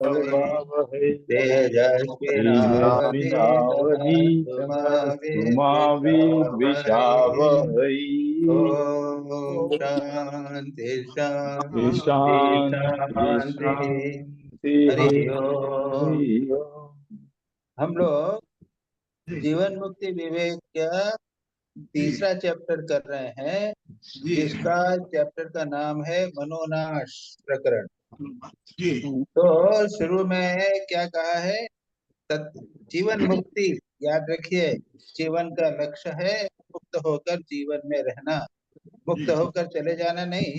तद्भावहै तेजस्विनावधीतमस्तु मा तेजस्विनावधीतमस्तु मा विद्विषावहै। विद्विषावहै। ओम शांति शांति शान्ति शांति। शान्तिः। हरि ओम। हरि ओम्। हम लोग जीवन मुक्ति विवेक का तीसरा चैप्टर कर रहे हैं, जिसका चैप्टर का नाम है मनोनाश प्रकरण। तो शुरू में क्या कहा है? जीवन मुक्ति याद रखिए, जीवन का लक्ष्य है मुक्त होकर जीवन में रहना, मुक्त होकर चले जाना नहीं।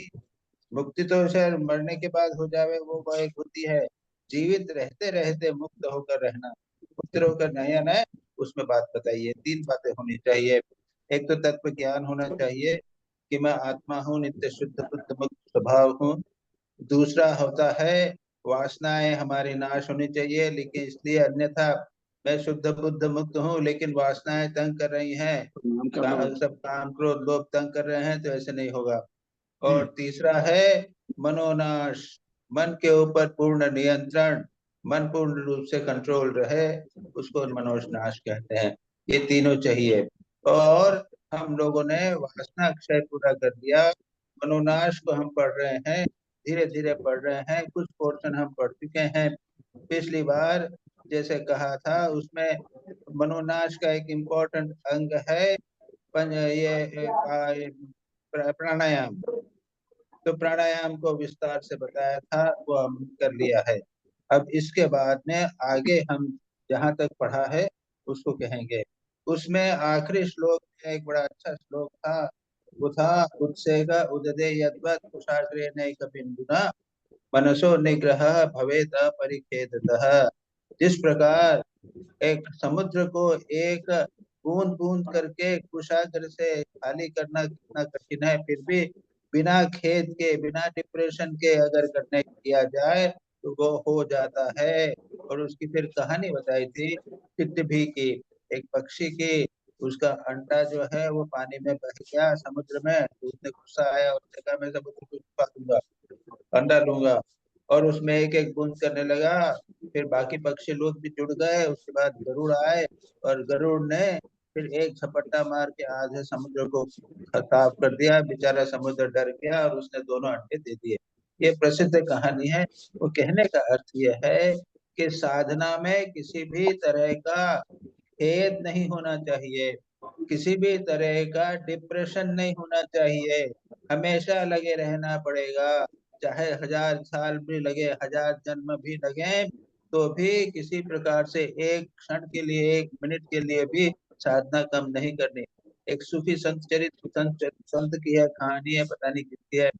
मुक्ति तो शायद मरने के बाद हो जावे, वो एक होती है। जीवित रहते रहते मुक्त होकर रहना, मुक्त होकर नहीं आना है। उसमें बात बताइए, तीन बातें होनी चाहिए। एक तो तत्व ज्ञान होना चाहिए कि मैं आत्मा हूँ, नित्य शुद्ध बुद्ध मुक्त स्वभाव हूँ। दूसरा होता है वासनाएं हमारी नाश होनी चाहिए, लेकिन इसलिए अन्यथा मैं शुद्ध बुद्ध मुक्त हूँ लेकिन वासनाएं तंग कर रही हैं, सब काम क्रोध लोभ तंग कर रहे हैं, तो ऐसे नहीं होगा। और तीसरा है मनोनाश, मन के ऊपर पूर्ण नियंत्रण, मन पूर्ण रूप से कंट्रोल रहे, उसको मनोनाश कहते हैं। ये तीनों चाहिए। और हम लोगों ने वासना क्षय पूरा कर दिया। मनोनाश को हम पढ़ रहे हैं, धीरे धीरे पढ़ रहे हैं, कुछ पोर्शन हम पढ़ चुके हैं। पिछली बार जैसे कहा था, उसमें मनोनाश का एक इम्पोर्टेंट अंग है प्राणायाम। तो प्राणायाम को विस्तार से बताया था, वो हम कर लिया है। अब इसके बाद में आगे हम जहाँ तक पढ़ा है उसको कहेंगे। उसमें आखिरी श्लोक में एक बड़ा अच्छा श्लोक था, वो था उत्सेग उददे यद्वत् कुशाग्रेणैक बिंदुना मनसो निग्रह भवेत परिखेदतः। जिस प्रकार एक समुद्र को एक बूंद बूंद करके कुशाग्र से खाली करना कितना कठिन है, फिर भी बिना खेद के बिना डिप्रेशन के अगर करने किया जाए तो वो हो जाता है। और उसकी फिर कहानी बताई थी टिटभी की, एक पक्षी की। उसका अंडा जो है वो पानी में बह गया समुद्र में, तो उसने गुस्सा आया और उसने कहा मैं समुद्र को छुपा दूंगा, अंडा लूंगा। और उसमें एक एक बूंद करने लगा। फिर बाकी पक्षी लोग भी जुड़ गए। उसके बाद गरुड़ आए और गरुड़ ने फिर एक झपट्टा मार के आधे समुद्र को साफ कर दिया। बेचारा समुद्र डर गया और उसने दोनों अंडे दे दिए। ये प्रसिद्ध कहानी है। वो कहने का अर्थ यह है कि साधना में किसी भी तरह का खेद नहीं होना चाहिए, किसी भी तरह का डिप्रेशन नहीं होना चाहिए। हमेशा लगे रहना पड़ेगा, चाहे 1000 साल भी लगे, 1000 जन्म भी लगे, तो भी किसी प्रकार से एक क्षण के लिए, एक मिनट के लिए भी साधना कम नहीं करनी। एक सूफी संत की है कहानी है, पता नहीं किसकी है,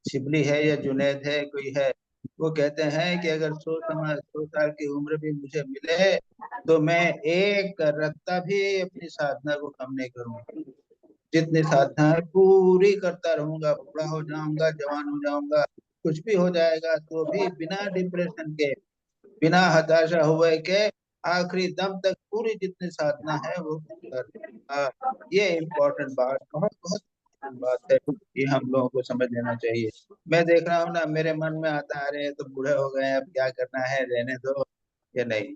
शिबली है या जुनैद है, कोई है। वो कहते हैं कि अगर 100 साल की उम्र भी मुझे मिले तो मैं एक रत्ता भी अपनी साधना को कम नहीं करूंगा। जितनी साधना है पूरी करता रहूंगा, बूढ़ा हो जाऊंगा, जवान हो जाऊंगा, कुछ भी हो जाएगा, तो भी बिना डिप्रेशन के, बिना हताशा हुए के आखिरी दम तक पूरी जितनी साधना है वो कर। ये इम्पोर्टेंट बात, बहुत बहुत इम्पोर्टेंट बात है। ये हम लोगों को समझ लेना चाहिए। मैं देख रहा हूँ ना, मेरे मन में आता है अरे तो बूढ़े हो गए, अब क्या करना है, रहने दो। ये नहीं,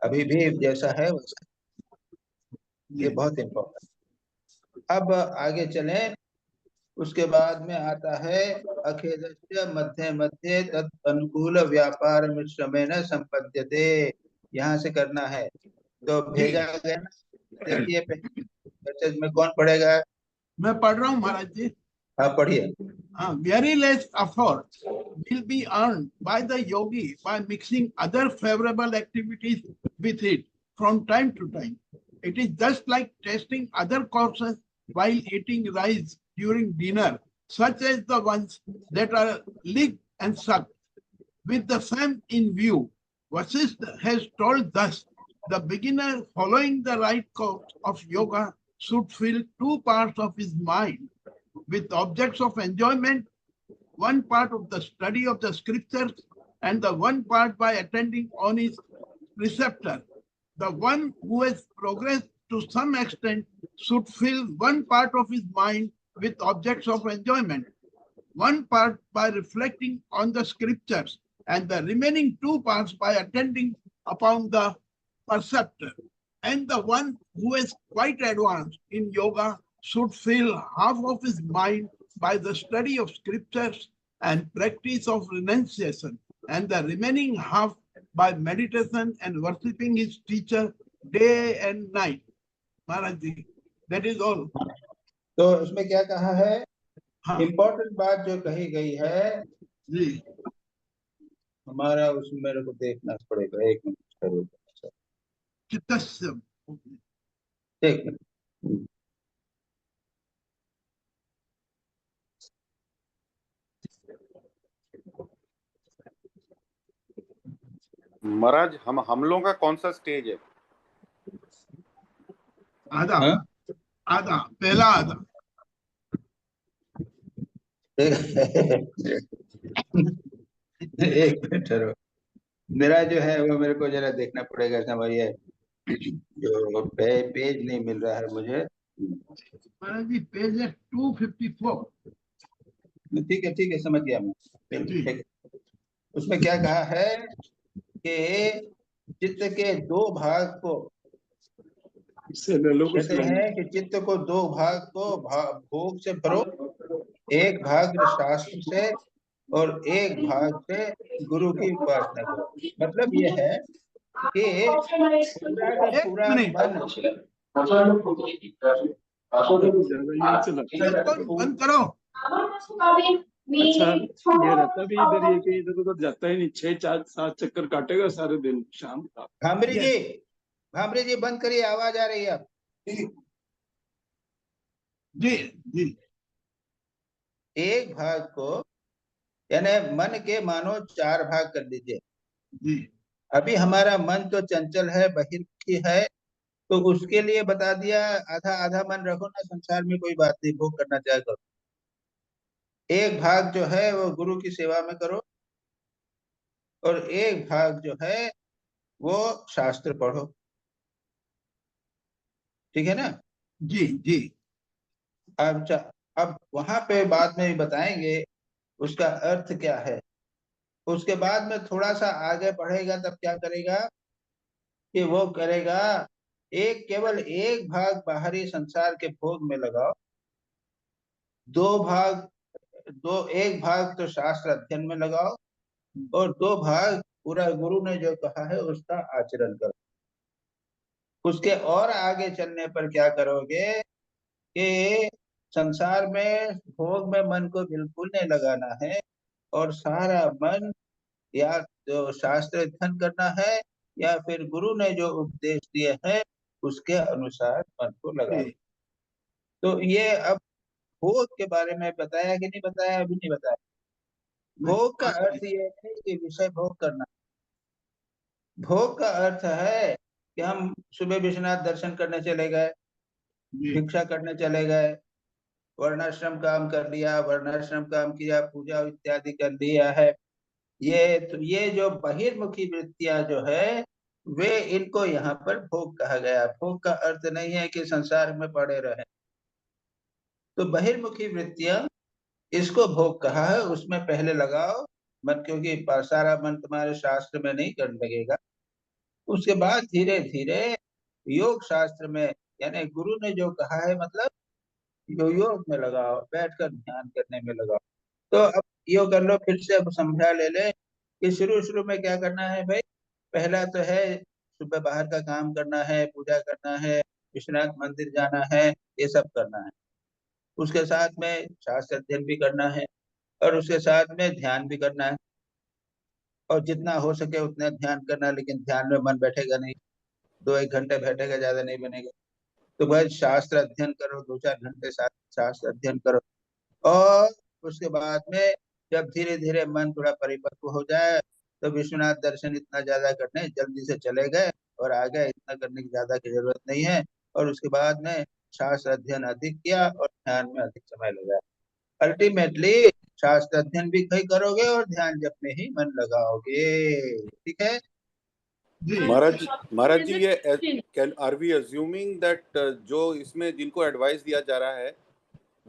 अभी भी जैसा है वैसा। ये बहुत इम्पोर्टेंट। अब आगे चलें। उसके बाद में आता है अखेदस्य मध्य मध्य तत् अनुकूल व्यापार मिश्रमेण संपद्यते। यहाँ से करना है तो भेजा गया ना, देखिए मैसेज में कौन पढ़ेगा? मैं पढ़ रहा हूँ महाराज जी। हाँ पढ़िए। Very less effort will be earned by the yogi by mixing other favorable activities with it from time to time. It is just like tasting other courses while eating rice during dinner, such as the ones that are licked and sucked. With the same in view, Vasishtha has told thus, the beginner following the right course of yoga should fill two parts of his mind with objects of enjoyment, one part of the study of the scriptures, and the one part by attending on his preceptor. The one who has progressed to some extent should fill one part of his mind with objects of enjoyment, one part by reflecting on the scriptures, and the remaining 2 parts by attending upon the perceptor. And the one who is quite advanced in yoga should fill half of his mind by the study of scriptures and practice of renunciation, and the remaining half by meditation and worshipping his teacher day and night. Maharaj ji, that is all. तो इसमें क्या कहा है, हाँ important बात जो कही गई है, जी, हमारा उसमें मेरे को देखना पड़ेगा, एक मिनट करो, चित्तस्य। एक मिनट। महाराज हम लोगों का कौन सा स्टेज है? आधा हाँ? आधा, पहला आधा। एक मिनट ठहरो, मेरा जो है वो मेरे को जरा देखना पड़ेगा, समझिए जो पेज नहीं मिल रहा है मुझे। महाराज जी पेज है 254। ठीक है समझ गया मैं। ठीक है। उसमें क्या कहा है कि चित्त के 2 भाग को, कहते हैं कि चित्त को 2 भाग को भोग से भरो, एक भाग शास्त्र से और एक भाग से गुरु की उपासना करो। मतलब ये है कि पूरा का पूरा मन, बंद करो। अच्छा, ये रहता भी इधर, ये कि इधर उधर जाता ही नहीं, 6-4-7 चक्कर काटेगा सारे दिन शाम का। भामरी जी बंद करिए, आवाज आ रही है आप। जी जी, एक भाग को यानी मन के मानो 4 भाग कर दीजिए। जी अभी हमारा मन तो चंचल है, बहिर्मुखी है, तो उसके लिए बता दिया आधा आधा मन रखो ना, संसार में कोई बात नहीं, भोग करना चाहे करो। एक भाग जो है वो गुरु की सेवा में करो, और एक भाग जो है वो शास्त्र पढ़ो। ठीक है ना? जी जी। अब वहां पे बाद में भी बताएंगे उसका अर्थ क्या है। उसके बाद में थोड़ा सा आगे बढ़ेगा तब क्या करेगा कि वो करेगा केवल एक भाग बाहरी संसार के भोग में लगाओ, एक भाग तो शास्त्र अध्ययन में लगाओ, और 2 भाग पूरा गुरु ने जो कहा है उसका आचरण करो। उसके और आगे चलने पर क्या करोगे कि संसार में भोग में मन को बिल्कुल नहीं लगाना है, और सारा मन या जो शास्त्र अध्ययन करना है या फिर गुरु ने जो उपदेश दिए हैं उसके अनुसार मन को लगाना। तो ये अब भोग के बारे में बताया कि नहीं बताया? अभी नहीं बताया। भोग का अर्थ ये है कि विषय भोग करना। भोग का अर्थ है कि हम सुबह विश्वनाथ दर्शन करने चले गए, भिक्षा करने चले गए, वर्णाश्रम काम कर लिया, वर्णाश्रम काम किया, पूजा इत्यादि कर लिया है। ये जो बहिर्मुखी वृत्तियां जो है वे, इनको यहाँ पर भोग कहा गया। भोग का अर्थ नहीं है कि संसार में पड़े रहे। तो बहिर्मुखी वृत्तियां, इसको भोग कहा है। उसमें पहले लगाओ मन, क्योंकि सारा मन तुम्हारे शास्त्र में नहीं करने लगेगा। उसके बाद धीरे धीरे योग शास्त्र में, यानी गुरु ने जो कहा है, मतलब योग में लगाओ, बैठकर ध्यान करने में लगाओ। तो अब यो कर लो, फिर से अब समझा ले कि शुरू में क्या करना है भाई। पहला तो है सुबह बाहर का काम करना है, पूजा करना है, विश्वनाथ मंदिर जाना है, ये सब करना है। उसके साथ में शास्त्र अध्ययन भी करना है, और उसके साथ में ध्यान भी करना है, और जितना हो सके उतना ध्यान करना। लेकिन ध्यान में मन बैठेगा नहीं, 2-1 घंटे बैठेगा, ज्यादा नहीं बनेगा। तो भाई शास्त्र अध्ययन करो, 2-4 घंटे शास्त्र अध्ययन करो। और उसके बाद में जब धीरे धीरे मन थोड़ा परिपक्व हो जाए तो विश्वनाथ दर्शन इतना ज्यादा करने जल्दी से चले गए और आ गए, इतना करने की ज्यादा की जरूरत नहीं है। और उसके बाद में शास्त्र अध्ययन अधिक किया और ध्यान में अधिक समय लगा। अल्टीमेटली शास्त्र अध्ययन भी कहीं करोगे और ध्यान जप में ही मन लगाओगे। ठीक है महाराज जी, ये आर वी अज्यूमिंग दैट जो इसमें जिनको एडवाइस दिया जा रहा है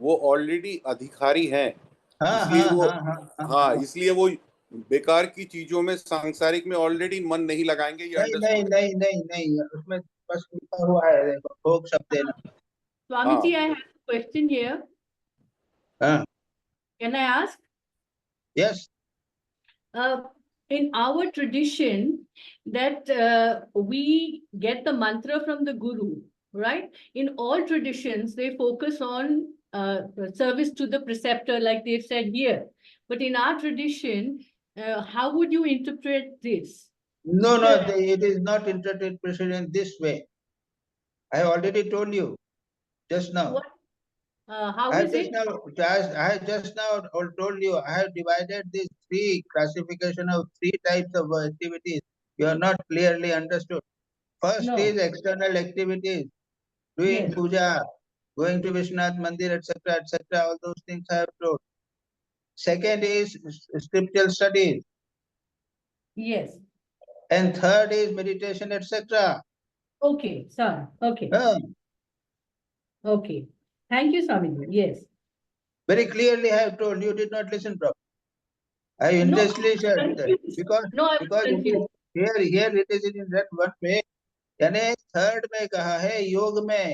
वो ऑलरेडी अधिकारी हैं, हाँ इसलिए हाँ वो हाँ हाँ हाँ, इसलिए वो बेकार की चीजों में, सांसारिक में ऑलरेडी मन नहीं लगाएंगे, ये नहीं नहीं अंडरस्टूड। नहीं नहीं नहीं, उसमें बस लिखा हुआ है, देखो, भोग शब्द है ना। Swamiji, I have a question here. हाँ, Can I ask? Yes, Uh, in our tradition, that we get the mantra from the Guru, right? In all traditions, they focus on service to the preceptor, like they've said here. But in our tradition, how would you interpret this? no, no, it is not interpreted in this way. I have already told you just now. What? How I is just it? now, I have just now told you, I have divided these three classification of three types of activities. You are not clearly understood. First No. is external activities, doing Yes. puja, going to Vishwanath Mandir, etc., etc. All those things I have told. Second is scriptural studies, Yes. and third is meditation, etc. Okay, sir. Okay. Okay. Thank you, Swamiji. Yes. Very clearly I have told you, did not listen properly. I No, intentionally said that confused. because No, I was because it is confused. here it is in that one way. यानी third में कहा है योग में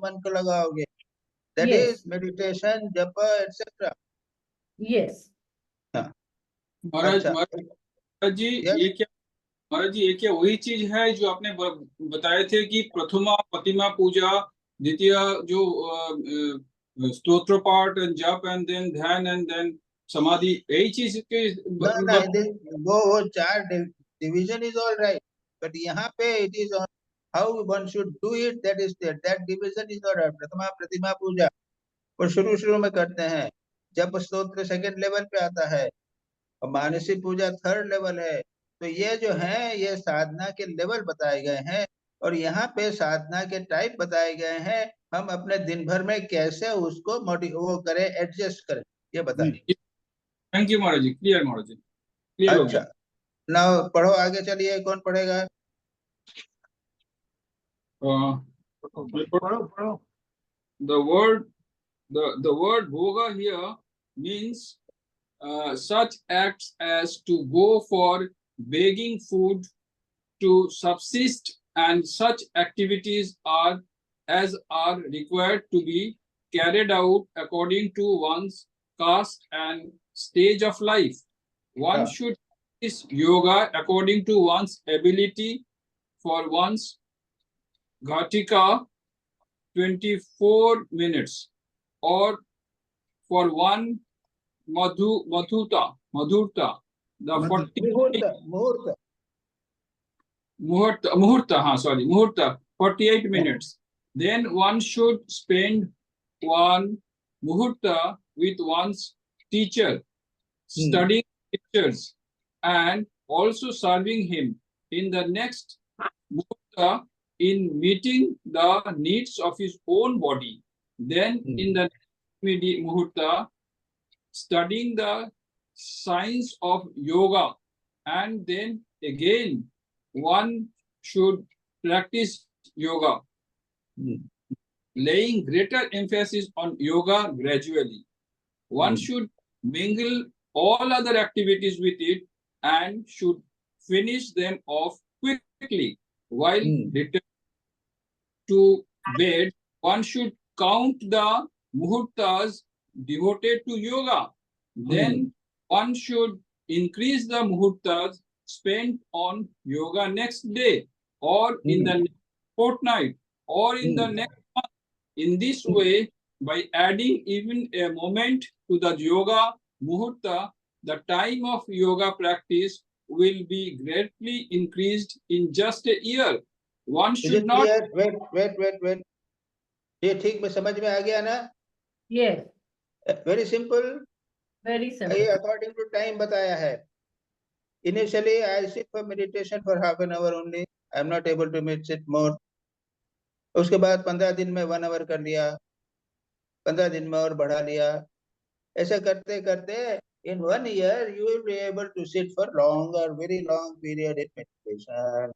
मन को लगाओगे, that Yes. is meditation, japa, etc. Yes. महाराज अच्छा, महाराज जी yes, ये क्या, महाराज जी ये क्या वही चीज है जो आपने बताए थे कि प्रथमा प्रतिमा पूजा, द्वितीय जो स्तोत्र पाठ एंड जप एंड देन ध्यान एंड देन समाधि, यही चीज के no, no, वो चार division is all right, but यहाँ पे it is on how one should do it, that is there, that division is all right. प्रथमा प्रतिमा पूजा वो शुरू में करते हैं, जप स्तोत्र सेकंड लेवल पे आता है, और मानसी पूजा थर्ड लेवल है। तो ये जो है ये साधना के लेवल बताए गए हैं, और यहाँ पे साधना के टाइप बताए गए हैं, हम अपने दिन भर में कैसे उसको वो करें, एडजस्ट करें, ये बताएं। Thank you Maharaj ji, clear Maharaj ji, clear हो अच्छा, गया। ना पढ़ो आगे, चलिए, कौन पढ़ेगा? The word bhoga here means such acts as to go for begging food to subsist, and such activities are required to be carried out according to one's caste and stage of life. One should practice yoga according to one's ability. For one's ghatika 24 minutes, or for one madhurta, the 48 minutes. Then one should spend one muhurta with one's teacher, studying scriptures and also serving him. In the next muhurta, in meeting the needs of his own body. Then in the muhurta, studying the science of yoga, and then again one should practice yoga, laying greater emphasis on yoga gradually. One should mingle all other activities with it and should finish them off quickly. While returning to bed, one should count the muhurtas devoted to yoga. Then one should increase the muhurtas spent on yoga next day, or in the next fortnight, or in the next month. In this way, by adding even a moment to the yoga muhurta, the time of yoga practice will be greatly increased in just a year. One should not. wait. ये ठीक में समझ में आ गया ना? Yes. Very simple. Very ये simple. according to time बताया है. Initially, I sit for meditation for half an hour only. I am not able to sit more. उसके बाद 15 दिन में 1 hour कर लिया, 15 दिन में और बढ़ा लिया. ऐसे करते करते in 1 year you will be able to sit for longer, very long period in meditation.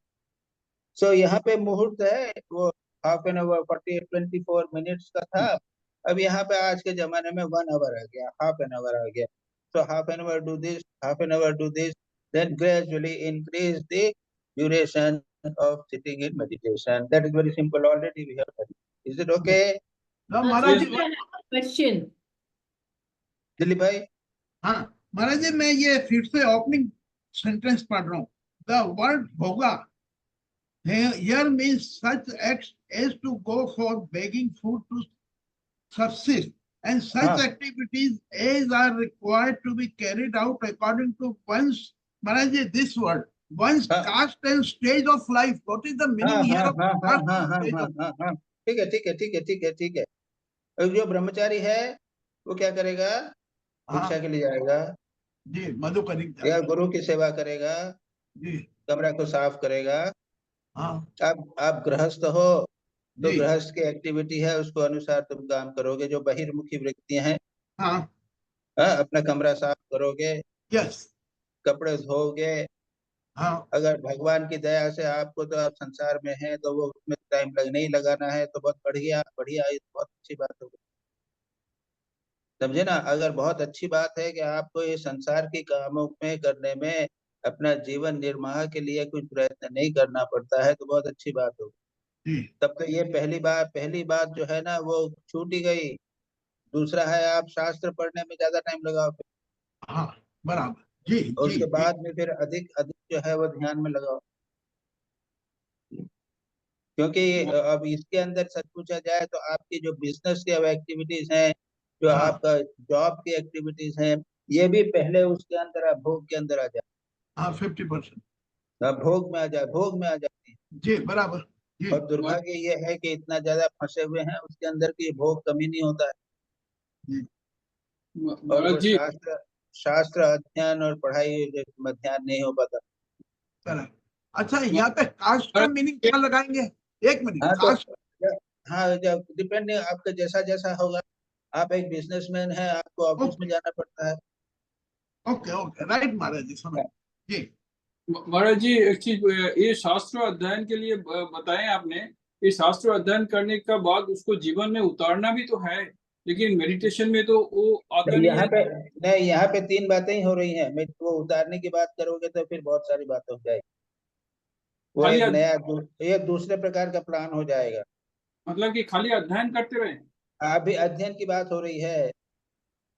So यहाँ पे मुहूर्त है वो half an hour, 24 minutes का था. अब यहाँ पे आज के जमाने में 1 hour आ गया, half an hour आ गया. So half an hour do this, half an hour do this, then gradually increase the duration of sitting in meditation. That is very simple. Already we have done. Is it okay? Now, Uh, Maharaj Swamiji, ji, I have a question. Dilip भाई हाँ महाराज जी, मैं ये फिर से opening sentence पढ़ रहा हूँ. The word भोगा here means such acts as to go for begging food to subsist, and such हाँ. activities as are required to be carried out according to one's, Maharaj ji, this word, one's हाँ. caste and stage of life. What is the meaning हाँ here हाँ of हाँ हाँ caste हाँ and हाँ stage हाँ of? हाँ हाँ. ठीक है ठीक है ठीक है ठीक है ठीक है. अब जो ब्रह्मचारी है वो क्या करेगा? भिक्षा हाँ के लिए जाएगा जी, मधुकरी या गुरु की सेवा करेगा, जी. कमरा को साफ करेगा. हाँ आप गृहस्थ हो तो जी. गृहस्थ की एक्टिविटी है, उसको अनुसार तुम काम करोगे. जो बहिर्मुखी वृत्तियां हैं, हाँ. अपना कमरा साफ करोगे, यस. कपड़े धोगे. हाँ. अगर भगवान की दया से आपको तो आप संसार में हैं तो वो उसमें टाइम नहीं लगाना है तो बहुत बढ़िया बढ़िया, ये बहुत अच्छी बात होगी. समझे ना? अगर बहुत अच्छी बात है कि आपको ये संसार की कामों में करने में अपना जीवन निर्वाह के लिए कुछ प्रयत्न नहीं करना पड़ता है तो बहुत अच्छी बात होगी. जी. तब तो ये पहली बात जो है ना वो छूट ही गई. दूसरा है आप शास्त्र पढ़ने में ज्यादा टाइम लगाओ हाँ बराबर. जी और जी उसके जी. बाद में फिर अधिक अधिक जो है वो ध्यान में लगाओ. क्योंकि अब इसके अंदर सच पूछा जाए तो आपकी जो बिजनेस की अब एक्टिविटीज हैं, जो हाँ. आपका जॉब की एक्टिविटीज हैं, ये भी पहले उसके अंदर भोग के अंदर आ जाए. हाँ 50%. भोग में आ जाए, भोग में आ जाती है. जी बराबर. जी. और दुर्भाग्य ये है कि इतना ज्यादा फंसे हुए हैं उसके अंदर की भोग कमी नहीं होता है. और महाराज वो जी, शास्त्र अध्ययन और पढ़ाई में ध्यान नहीं हो पाता. बराबर. अच्छा, यहाँ पे कास्ट का मीनिंग क्या लगाएंगे? एक मिनट. हाँ तो कास्ट. हाँ, जब डिपेंडिंग आपका जैसा जैसा होगा. आप एक बिजनेसमैन हैं, आपको ऑफिस में जाना पड़ता है. ओके ओके राइट महाराज जी, समझ. जी. महाराज जी एक चीज, ये शास्त्र अध्ययन के लिए बताएं आपने. ये शास्त्र अध्ययन करने का बाद उसको जीवन में उतारना भी तो है, लेकिन मेडिटेशन में तो वो आता नहीं यहाँ है. पे नहीं, यहाँ पे 3 बातें ही हो रही हैं. मैं वो उतारने की बात करोगे तो फिर बहुत सारी बातें हो जाएगी. वो खाली एक नया एक दूसरे प्रकार का प्लान हो जाएगा. मतलब कि खाली अध्ययन करते रहे. अभी अध्ययन की बात हो रही है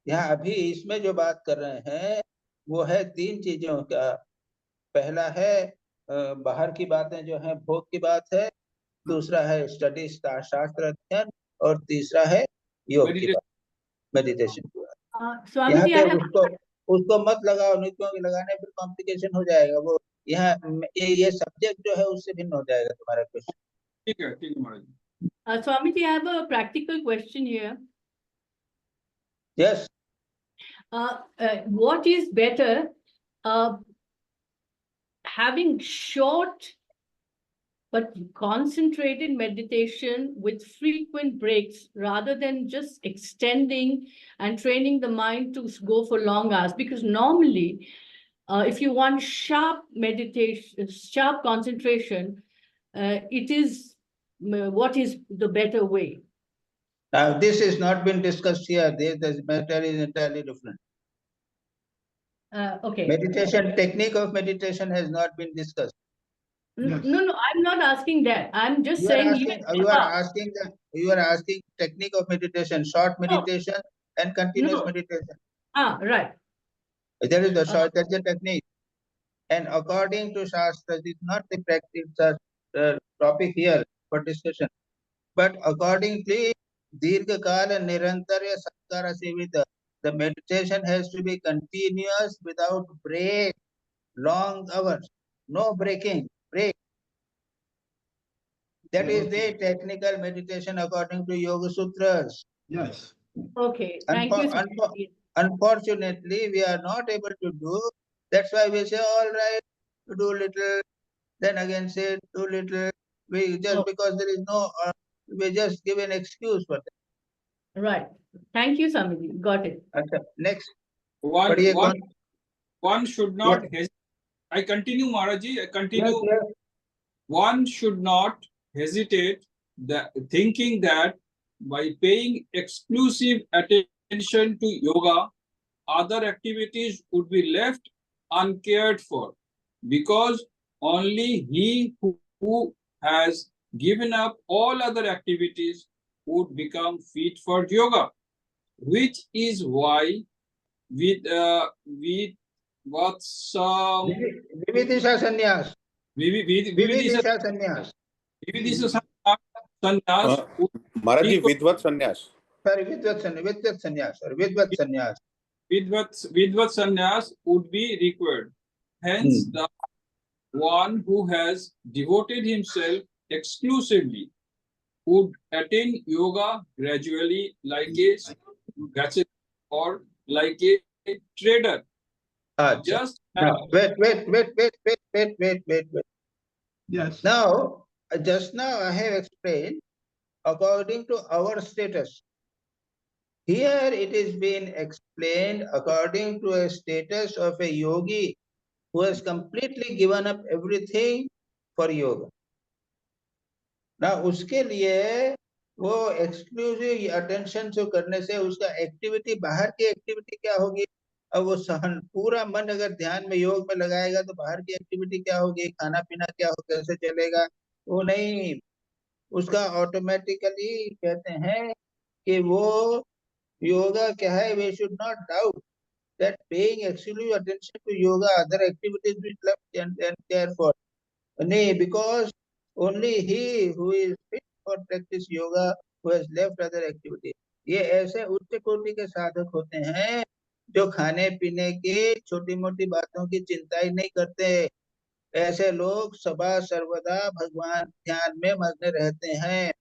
यहाँ. अभी इसमें जो बात कर रहे हैं वो है 3 चीजों का. पहला है बाहर की बातें जो है, भोग की बात है. दूसरा है स्टडी शास्त्र अध्ययन. और तीसरा है योग की बात, मेडिटेशन की बात. यहाँ Swamiji, I पे have उसको मत लगाओ, नहीं क्योंकि लगाने फिर कॉम्प्लिकेशन हो जाएगा. वो यहाँ ये सब्जेक्ट जो है उससे भिन्न हो जाएगा तुम्हारा क्वेश्चन. ठीक है महाराज जी. Swamiji, I have a practical question here. Yes. What is better, having short but concentrated meditation with frequent breaks rather than just extending and training the mind to go for long hours? Because normally, if you want sharp meditation, sharp concentration, it is what is the better way? Now this is not been discussed here. This matter is entirely different. Okay. Meditation, technique of meditation has not been discussed. Yes. No, I'm not asking that. I'm just You are saying asking, even you are asking technique of meditation, short meditation and continuous No. meditation. right. That is the short, that's the technique. And according to Shastra, it's not the practice topic here for discussion. But accordingly, Dirgha Kala Nirantarya Satkara Sevita, the meditation has to be continuous without break, long hours, no breaking, break. That is the technical meditation according to Yoga Sutras. Yes. Okay, thank you. Unfortunately, we are not able to do. That's why we say, all right, do little, then again say, do little. We just because there is no, we just give an excuse for that. Right. Thank you, Swamiji. Got it. Okay, next. One should not hesitate. I continue, Maharaj ji. I continue. Yes. One should not hesitate thinking that by paying exclusive attention to yoga other activities would be left uncared for, because only he who has given up all other activities would become fit for yoga, which is why with what some विविदिशा संन्यास, Vividisa विविदिशा संन्यास, sannyas would Maharaj ji equal- विधवत संन्यास sorry विद्वत संन्यास, और विद्वत संन्यास. Vidvat sannyas would be required. Hence, the one who has devoted himself exclusively would attain yoga gradually, like a bachelor or like a trader. अच्छा. Just Now, wait. Yes. Now, just now I have explained according to our status. Here it is being explained according to a status of a yogi who has completely given up everything for yoga. Now, उसके लिए वो exclusive attention जो करने से उसका activity, बाहर की activity क्या होगी? अब वो सहन पूरा मन अगर ध्यान में योग में लगाएगा तो बाहर की एक्टिविटी क्या होगी? खाना पीना क्या हो, कैसे चलेगा? वो नहीं, उसका ऑटोमेटिकली कहते हैं कि वो योगा क्या है? We should not doubt that paying exclusive attention to yoga, other activities we left and care for. No, because only he who is fit for practice yoga who has left other activities. ये ऐसे उच्च कोटि के साधक होते हैं जो खाने पीने की छोटी मोटी बातों की चिंता ही नहीं करते. ऐसे लोग सदा सर्वदा भगवान ध्यान में मग्न रहते हैं.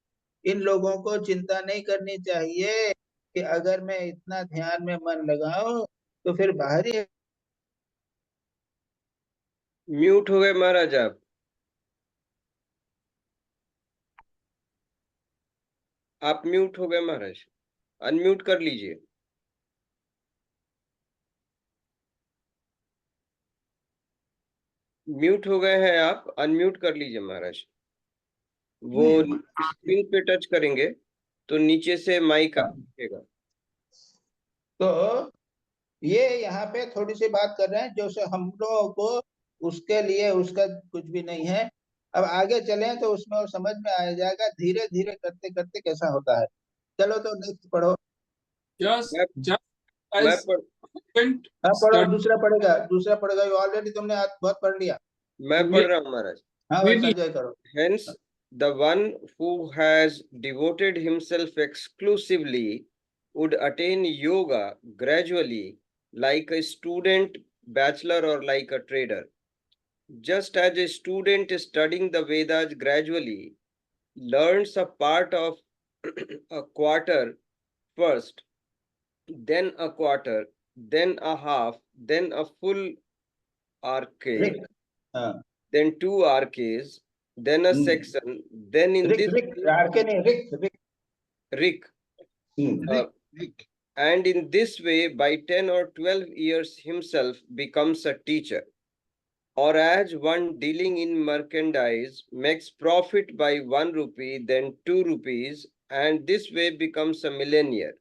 इन लोगों को चिंता नहीं करनी चाहिए कि अगर मैं इतना ध्यान में मन लगाऊं तो फिर बाहरी. म्यूट हो गए महाराज आप म्यूट हो गए महाराज, अनम्यूट कर लीजिए. म्यूट हो गए हैं आप, अनम्यूट कर लीजिए महाराज. वो स्क्रीन पे टच करेंगे तो नीचे से माइक आएगा. तो ये यहाँ पे थोड़ी सी बात कर रहे हैं जो से हम लोगों को उसके लिए उसका कुछ भी नहीं है. अब आगे चलें तो उसमें और समझ में आ जाएगा धीरे धीरे करते करते कैसा होता है. चलो तो नेक्स्ट पढ़ो. just मैं as student हाँ पढ़ो, study- दूसरा पढ़ेगा. ऑलरेडी तुमने आज बहुत पढ़ लिया. मैं पढ़ रहा हूँ महाराज. हाँ भाई Maybe- संजय करो. Hence, the one who has devoted himself exclusively would attain yoga gradually, like a student, bachelor, or like a trader. Just as a student studying the Vedas gradually learns a part of a quarter first, then a quarter, then a half, then a full arcade, रिक, हाँ then 2 arcades, then a section, then in Rick this Rick RK नहीं, Rick. Rick, and in this way, by 10 or 12 years himself becomes a teacher. Or as one dealing in merchandise makes profit by 1 rupee, then 2 rupees, and this way becomes a millionaire.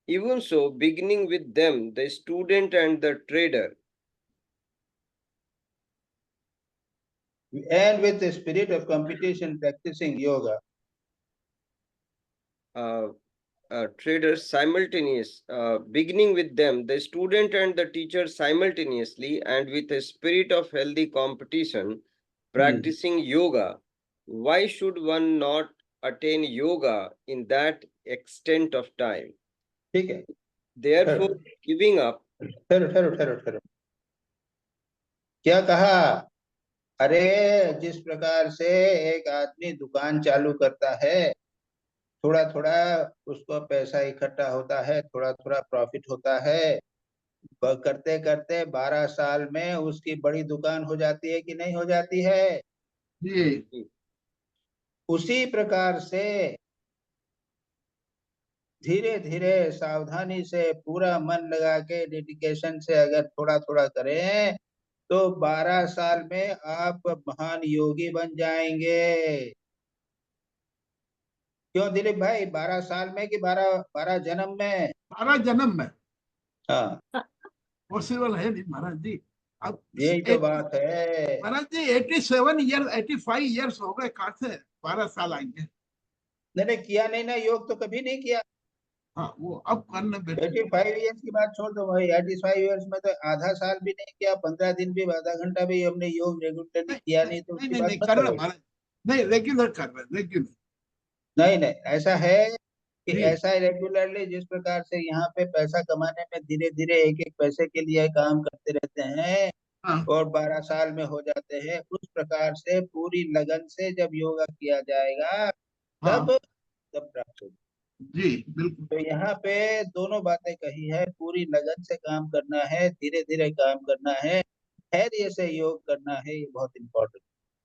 Even so, beginning with them, the student and the trader, and with the spirit of competition practicing yoga. Traders simultaneous, beginning with them, the student and the teacher simultaneously, and with a spirit of healthy competition, practicing yoga. Why should one not attain yoga in that extent of time? ठीक है. Therefore, giving up. ठहरो. क्या कहा? अरे जिस प्रकार से एक आदमी दुकान चालू करता है, थोड़ा थोड़ा उसको पैसा इकट्ठा होता है, थोड़ा थोड़ा प्रॉफिट होता है, करते करते 12 साल में उसकी बड़ी दुकान हो जाती है कि नहीं हो जाती है? जी. उसी प्रकार से धीरे धीरे सावधानी से पूरा मन लगा के डेडिकेशन से अगर थोड़ा थोड़ा करें तो 12 साल में आप महान योगी बन जाएंगे. क्यों दिलीप भाई? 12 साल में कि 12 जन्म में? 12 जन्म में. हाँ, पॉसिबल है नहीं महाराज जी। अब यही तो बात है। महाराज जी 87 ईयर 85 ईयर्स हो गए, कहाँ से 12 साल आएंगे? मैंने किया नहीं ना, योग तो कभी नहीं किया। हाँ वो अब करने बैठे। 85 ईयर्स की बात छोड़ दो भाई, 85 ईयर्स में तो आधा साल भी नहीं किया, 15 दिन भी, आधा घंटा भी हमने योग रेगुलरली किया नहीं, तो नहीं उसकी नहीं बात नहीं मत कर रहे करो। महाराज, नहीं रेगुलर कर रहे, रेगुलर। नहीं नहीं, ऐसा है कि जी ऐसा रेगुलरली जिस प्रकार से यहाँ पे पैसा कमाने में धीरे धीरे एक एक पैसे के लिए काम करते रहते हैं हाँ और 12 साल में हो जाते हैं, उस प्रकार से पूरी लगन से जब योगा किया जाएगा हाँ तब तब प्राप्त होगा। जी बिल्कुल। तो यहाँ पे दोनों बातें कही है, पूरी लगन से काम करना है, धीरे धीरे काम करना है, धैर्य से योग करना है, ये बहुत इम्पोर्टेंट।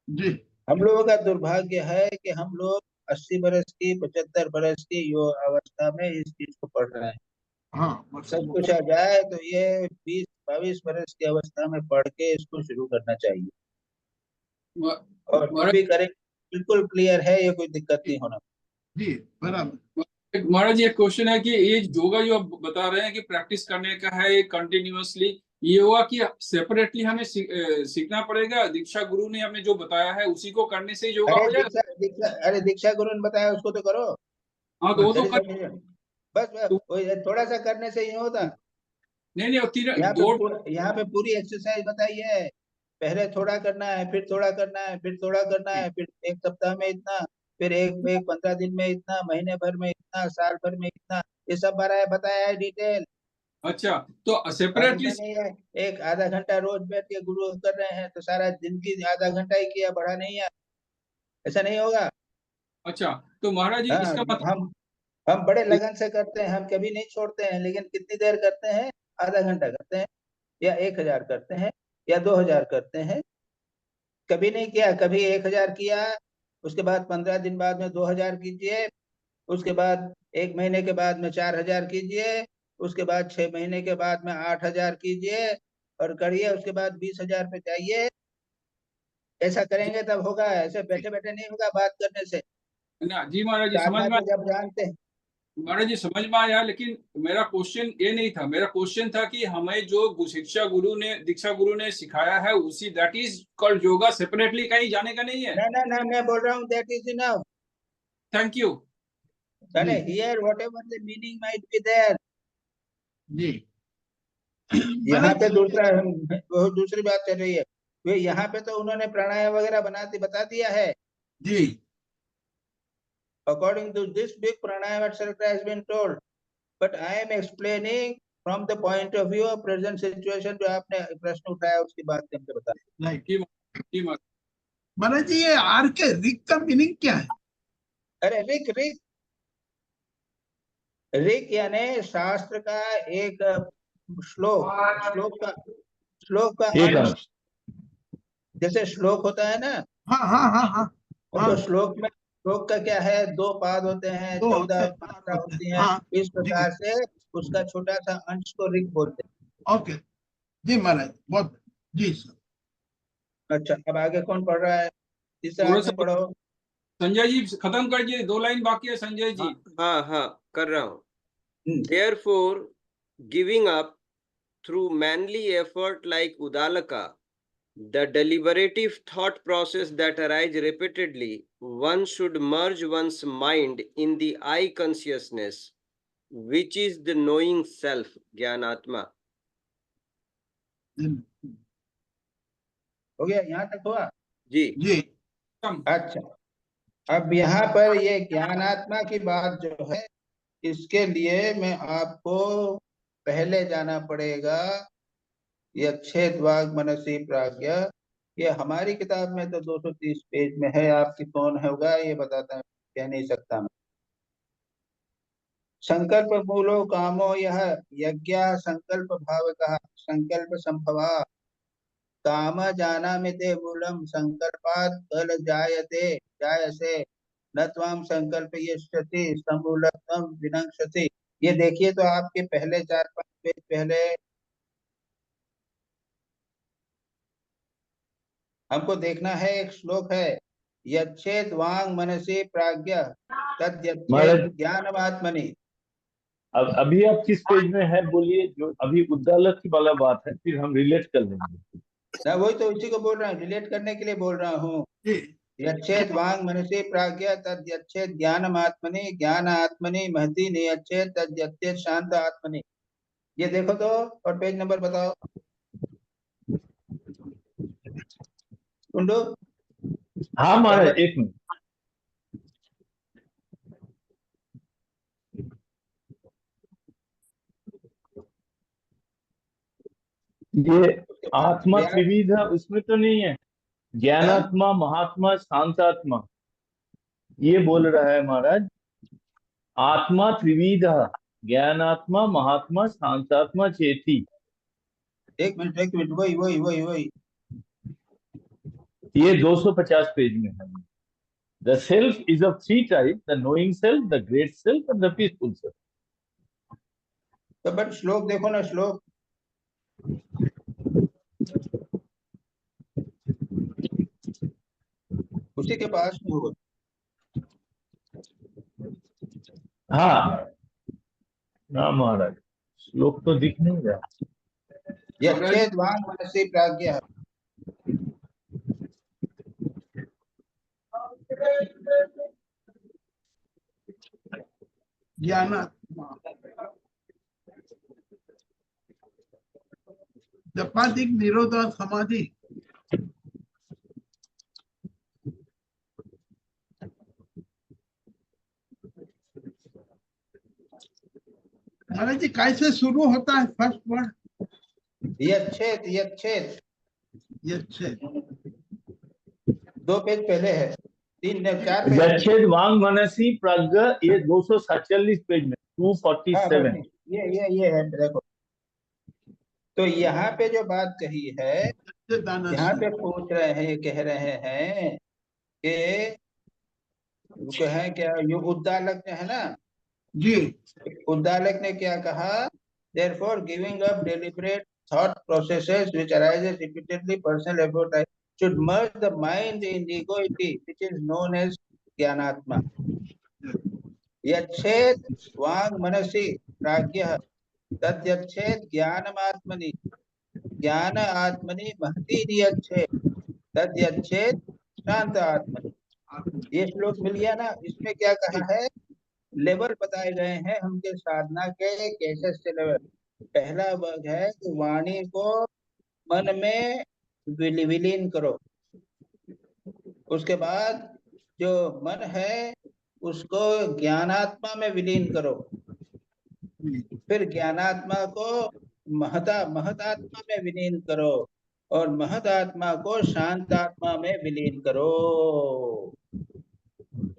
जी हम लोगों का दुर्भाग्य है कि हम लोग 80 बरस की, 75 बरस की योग अवस्था में इस चीज को पढ़ रहे हैं। हाँ बस सब कुछ आ जाए तो ये 20-22 बरस की अवस्था में पढ़ के इसको शुरू करना चाहिए, और जो महाराज भी करें बिल्कुल क्लियर है, ये कोई दिक्कत नहीं होना। जी बराबर। महाराज जी एक क्वेश्चन है कि ये योगा जो आप बता रहे हैं कि प्रैक्टिस करने का है कंटिन्यूअसली, योगा की सेपरेटली हमें सीखना पड़ेगा? दीक्षा गुरु ने हमें जो बताया है उसी को करने से ही योगा अरे हो जाएगा? दीक्षा गुरु ने बताया उसको तो करो। हाँ तो वो तो There is कर, no reason. बस वो थोड़ा सा करने से ही होता। नहीं और तीन दो यहाँ पे पूरी एक्सरसाइज बताई है, पहले थोड़ा करना है, फिर थोड़ा करना है, फिर थोड़ा करना है, फिर एक सप्ताह में इतना, फिर एक 15 दिन में इतना, महीने भर में इतना, साल भर में इतना, ये सब बताया है डिटेल। अच्छा तो और सेपरेटली। ऐसा नहीं है एक आधा घंटा रोज बैठ के गुरु कर रहे हैं तो सारा जिंदगी आधा घंटा ही किया, बढ़ा नहीं है, ऐसा नहीं होगा। अच्छा तो महाराज जी हाँ, इसका मतलब हम बड़े लगन से करते हैं, हम कभी नहीं छोड़ते हैं, लेकिन कितनी देर करते हैं? आधा घंटा करते हैं, या 1000 करते हैं, या 2000 करते हैं। कभी नहीं किया, कभी 1000 किया, उसके बाद 15 दिन बाद में 2000 कीजिए, उसके बाद 1 महीने के बाद में 4000 कीजिए, उसके बाद 6 महीने के बाद में 8000 कीजिए, और करिए, उसके बाद 20,000 पे जाइए। ऐसा करेंगे तब होगा, ऐसे बैठे बैठे नहीं होगा बात करने से। ना जी महाराज जी समझ साधना में, तो जब जानते हैं। महाराज जी समझ में आया, लेकिन मेरा क्वेश्चन ये नहीं था। मेरा क्वेश्चन था कि हमें जो शिक्षा गुरु ने, दीक्षा गुरु ने सिखाया है उसी, that is called yoga, separately कहीं जाने का नहीं है। ना, मैं बोल रहा हूँ that is enough. Thank you. यानी here whatever the meaning might be there. जी यहाँ महाराज पे दूसरा बहुत दूसरी बात चल रही है, वे यहाँ पे तो उन्होंने प्राणायाम वगैरह बता दिया है। जी According to this big pranayama etc. has been told, but I am explaining from the point of view of present situation। जो आपने प्रश्न उठाया उसकी बात हमसे बता। राइट। जी महाराज। महाराज जी ये आर के रिक का मीनिंग क्या है? अरे रिक यानी शास्त्र का एक श्लोक का अंश। जैसे श्लोक होता है ना, हाँ तो श्लोक का क्या है, 2 पाद होते हैं, दो 14 पार्ट मात्रा होते हैं। होती है, हाँ इस प्रकार से उसका छोटा सा अंश को रिक बोलते ओके जी महाराज बहुत। जी सर। हैं। अच्छा, अब आगे कौन पढ़ रहा है? तीसरा थोड़ा आदमी सा पढ़ो। संजय जी खत्म कर दिए, 2 लाइन बाकी है संजय जी। हाँ कर रहा हूँ। हम्म, Therefore, giving up through manly effort like Udalaka, the deliberative thought process that arises repeatedly, one should merge one's mind in the I consciousness, which is the knowing self, Jnanatma. हो गया, यहाँ तक हुआ? जी जी अच्छा, अब यहाँ पर ये ज्ञानात्मा की बात जो है, इसके लिए मैं आपको पहले जाना पड़ेगा यच्छेद वाग मनसी प्राज्ञा। ये हमारी किताब में तो 230 पेज में है, आपकी कौन होगा ये बताता, कह नहीं सकता मैं। संकल्प मूलो कामो यह यज्ञ संकल्प भाव का संकल्प संभवा काम जानामिते मूलम संकल्पात् कल जायसे न त्वाम संकल्पयिष्यति समूलत्वं विनश्यति। ये देखिए तो आपके पहले 4-5 पेज पहले हमको देखना है, एक श्लोक है, यच्छेद वांग मनसी प्राज्ञ तद्यच्छेद ज्ञानमात्मनि। अब अभी आप किस पेज में है बोलिए, जो अभी उद्दालक की वाला बात है, फिर हम रिलेट कर लेंगे। ना वही तो उसी को बोल रहा हूँ, रिलेट करने के लिए बोल रहा हूँ। जी, यच्छेद वांग मनसि प्राज्ञा तद यच्छेद ज्ञानम आत्मनि ज्ञान आत्मनि महति नियच्छेद तद यच्छेद शांत आत्मनि। ये देखो तो, और पेज नंबर बताओ कुंडू। हाँ महाराज, एक मिनट। ये आत्मा त्रिविध है, उसमें तो नहीं है? ज्ञानात्मा, महात्मा, शांतात्मा, ये बोल रहा है महाराज। आत्मा त्रिविध, ज्ञानात्मा, महात्मा, शांतात्मा, चेती। एक मिनट, वही वही वही वही। ये 250 पेज में है। The self is of three types: the knowing self, the great self, and the peaceful self. तो बट श्लोक देखो ना, श्लोक उसी के पास में होगा। हाँ ना महाराज, श्लोक तो दिख नहीं रहा। यच्छेद वांग मनसि प्राज्ञा। ज्ञानात्मा जपादिक निरोध समाधि। महाराज जी कैसे शुरू होता है फर्स्ट वर्ड? यच्छेद यच्छेद यच्छेद। 2 पेज पहले है, 4 पेज। यच्छेद वांग मनसि प्राज्ञा, ये 247 पेज में, हाँ, 247। ये है, देखो। तो यहाँ पे जो बात कही है, यहाँ पे पूछ रहे हैं, कह रहे हैं कि है क्या, ये उद्दालक ने है ना जी, उद्दालक ने क्या कहा? Therefore, giving up deliberate thought processes which arises repeatedly, personal effort should merge the mind in egoity, which is known as ज्ञानात्मा। यच्छेद वांग मनसि प्राज्ञः तद यच्छेद ज्ञानमात्मनि ज्ञान आत्मनि महति नियच्छेद तद यच्छेद शांत आत्मनि। ये श्लोक मिल गया ना? इसमें क्या कहा है? लेवल बताए गए हैं हमके साधना के, कैसे से लेवल। पहला वर्ग है कि वाणी को मन में विलीन करो। उसके बाद जो मन है उसको ज्ञानात्मा में विलीन करो। फिर ज्ञानात्मा को महतात्मा में विलीन करो, और महतात्मा को शांतात्मा में विलीन करो।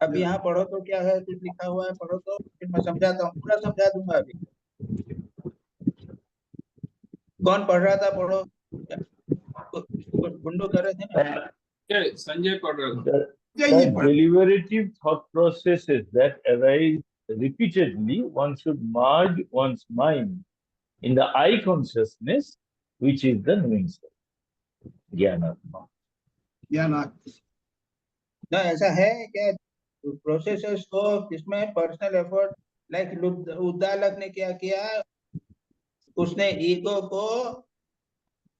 अब यहाँ पढ़ो तो क्या है, कुछ लिखा हुआ है, पढ़ो तो, फिर मैं समझाता हूँ, पूरा समझा दूंगा। अभी कौन पढ़ रहा था? पढ़ो। गुंडू कर रहे थे ना? संजय पढ़ रहा था। The deliberative thought processes that arise repeatedly, one should merge one's mind in the I consciousness, which is the knowing self. ज्ञानात्मा। ज्ञानात्मा ना ऐसा है क्या? प्रोसेसेस को किसमें पर्सनल एफर्ट, लाइक उद्दालक ने क्या किया? उसने ईगो को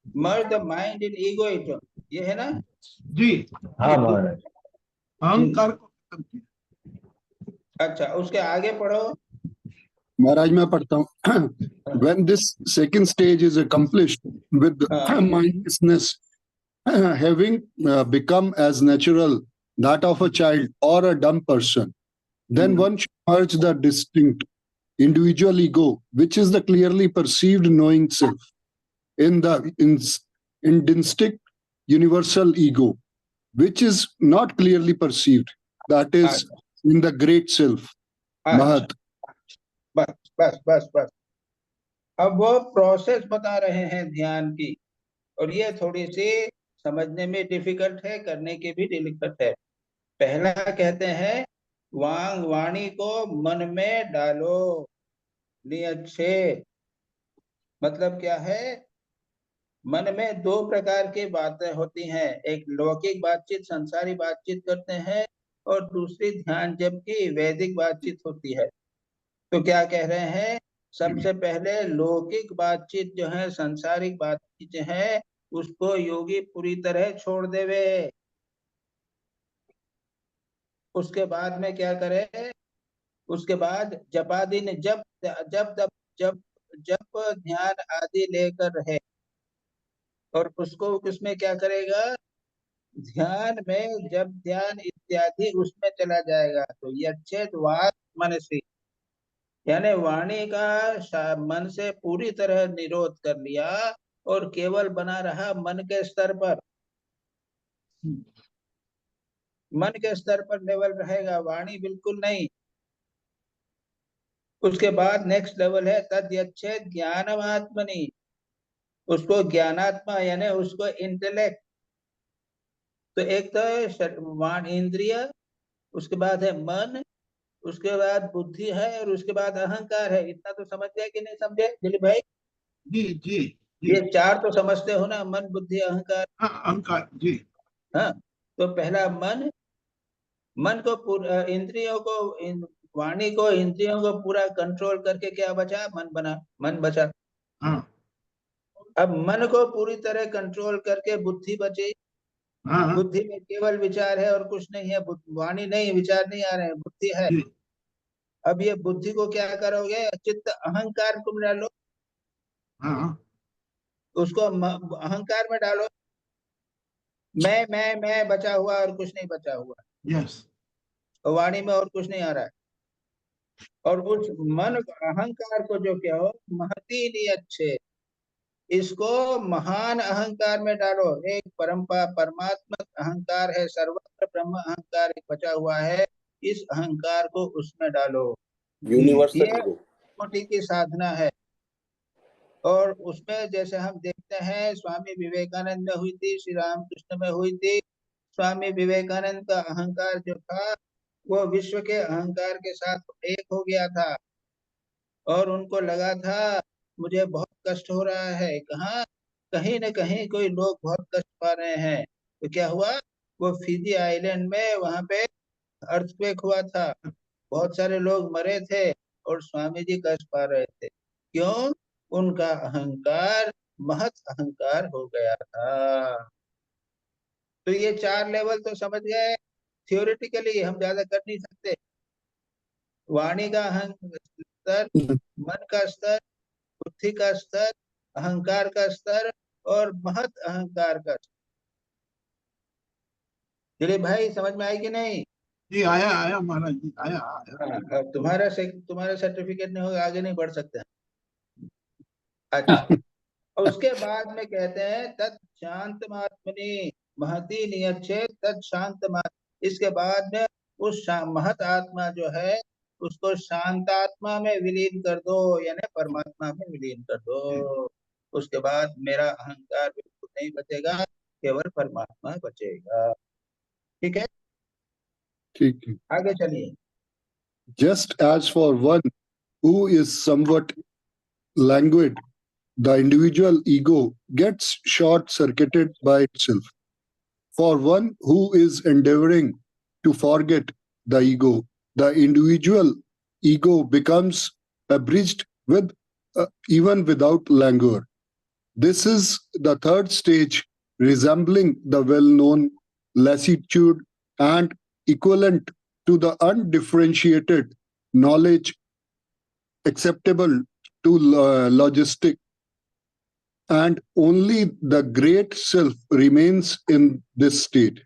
merge the mind in egoism, ये है ना जी। हाँ महाराज, अहंकार को खत्म किया। अच्छा, उसके आगे पढ़ो। महाराज मैं पढ़ता हूँ। When this second stage is accomplished with mindlessness having become as natural that of a child or a dumb person, then one should merge the distinct individual ego, which is the clearly perceived knowing self, in the indistinct universal ego, which is not clearly perceived, that is in the great self, Mahat. बस बस बस बस। अब वो process बता रहे हैं ध्यान की, और ये थोड़ी सी समझने में डिफिकल्ट है, करने की भी डिफिकल्ट है। पहला कहते हैं वांग वाणी को मन में डालो, नियच्छेद मतलब क्या है? मन में 2 प्रकार की बातें होती हैं, एक लौकिक बातचीत, संसारी बातचीत करते हैं, और दूसरी ध्यान जब की वैदिक बातचीत होती है। तो क्या कह रहे हैं? सबसे पहले लौकिक बातचीत जो है, सांसारिक बातचीत जो है, उसको योगी पूरी तरह छोड़ देवे। उसके बाद में क्या करे? उसके बाद जपादि ने जब जब जब जब जब ध्यान आदि लेकर रहे, और उसको उसमें क्या करेगा? ध्यान में जब ध्यान इत्यादि उसमें चला जाएगा तो यच्छेद वाक मनसी, यानी वाणी का मन से पूरी तरह निरोध कर लिया और केवल बना रहा मन के स्तर पर। मन के स्तर पर लेवल रहेगा, वाणी बिल्कुल नहीं। उसके बाद नेक्स्ट लेवल है तद यच्छेद ज्ञानमात्मनि, उसको ज्ञानात्मा यानी उसको इंटेलेक्ट। तो एक तो वाण इंद्रिय, उसके बाद है मन, उसके बाद बुद्धि है, और उसके बाद अहंकार है। इतना तो समझ गए कि नहीं समझे दिलीप भाई? जी जी ये चार तो समझते हो ना, मन बुद्धि अहंकार। हाँ, अहंकार जी। हाँ, तो पहला मन को इंद्रियों को वाणी को इंद्रियों को पूरा कंट्रोल करके क्या बचा? मन बचा। हाँ अब मन को पूरी तरह कंट्रोल करके बुद्धि बची। हाँ बुद्धि में केवल विचार है और कुछ नहीं है, वाणी नहीं, विचार नहीं आ रहे हैं, बुद्धि है। जी, अब ये बुद्धि को क्या करोगे? चित्त अहंकार तुम डालो, हाँ उसको अहंकार में डालो। मैं बचा हुआ और कुछ नहीं बचा हुआ, यस वाणी में और कुछ नहीं आ रहा है। और उस मन अहंकार को जो क्या हो, महती नहीं अच्छे, इसको महान अहंकार में डालो। एक परमात्मक अहंकार है, सर्वत्र ब्रह्म अहंकार एक बचा हुआ है, इस अहंकार को उसमें डालो। यूनिवर्सल ये ईगो कोटि की साधना है। और उसमें जैसे हम देखते हैं स्वामी विवेकानंद में हुई थी, श्री रामकृष्ण में हुई थी। स्वामी विवेकानंद का अहंकार जो था वो विश्व के अहंकार के साथ एक हो गया था, और उनको लगा था मुझे बहुत कष्ट हो रहा है, कहीं न कहीं कोई लोग बहुत कष्ट पा रहे हैं। तो क्या हुआ? वो फिजी आइलैंड में वहां पे अर्थक्वेक हुआ था, बहुत सारे लोग मरे थे और स्वामी जी कष्ट पा रहे थे। क्यों? उनका अहंकार महत अहंकार हो गया था। तो ये चार लेवल तो समझ गए। थियोरिटिकली हम ज्यादा कर नहीं सकते। वाणी का स्तर, मन का स्तर, बुद्धि का स्तर, अहंकार का स्तर और महत अहंकार का स्तर। दिलीप भाई समझ में आई कि नहीं? जी, आया आया महाराज जी, आया आया। हाँ, अब तुम्हारा सर्टिफिकेट नहीं होगा, आगे नहीं बढ़ सकते हैं। अच्छा, और उसके बाद में कहते हैं तत् शांतमात्मनि महती नियच्छे तत् शांतमात्मा। इसके बाद में उस महत आत्मा जो है उसको शांतात्मा में विलीन कर दो, यानी परमात्मा में विलीन कर दो। उसके बाद मेरा अहंकार बिल्कुल नहीं बचेगा, केवल परमात्मा बचेगा। ठीक है, ठीक है. आगे चलिए। Just as for one who is somewhat languid, the individual ego gets short-circuited by itself. For one who is endeavoring to forget the ego, the individual ego becomes abridged even without languor. This is the third stage, resembling the well-known lassitude and equivalent to the undifferentiated knowledge acceptable to logistic, and only the great self remains in this state.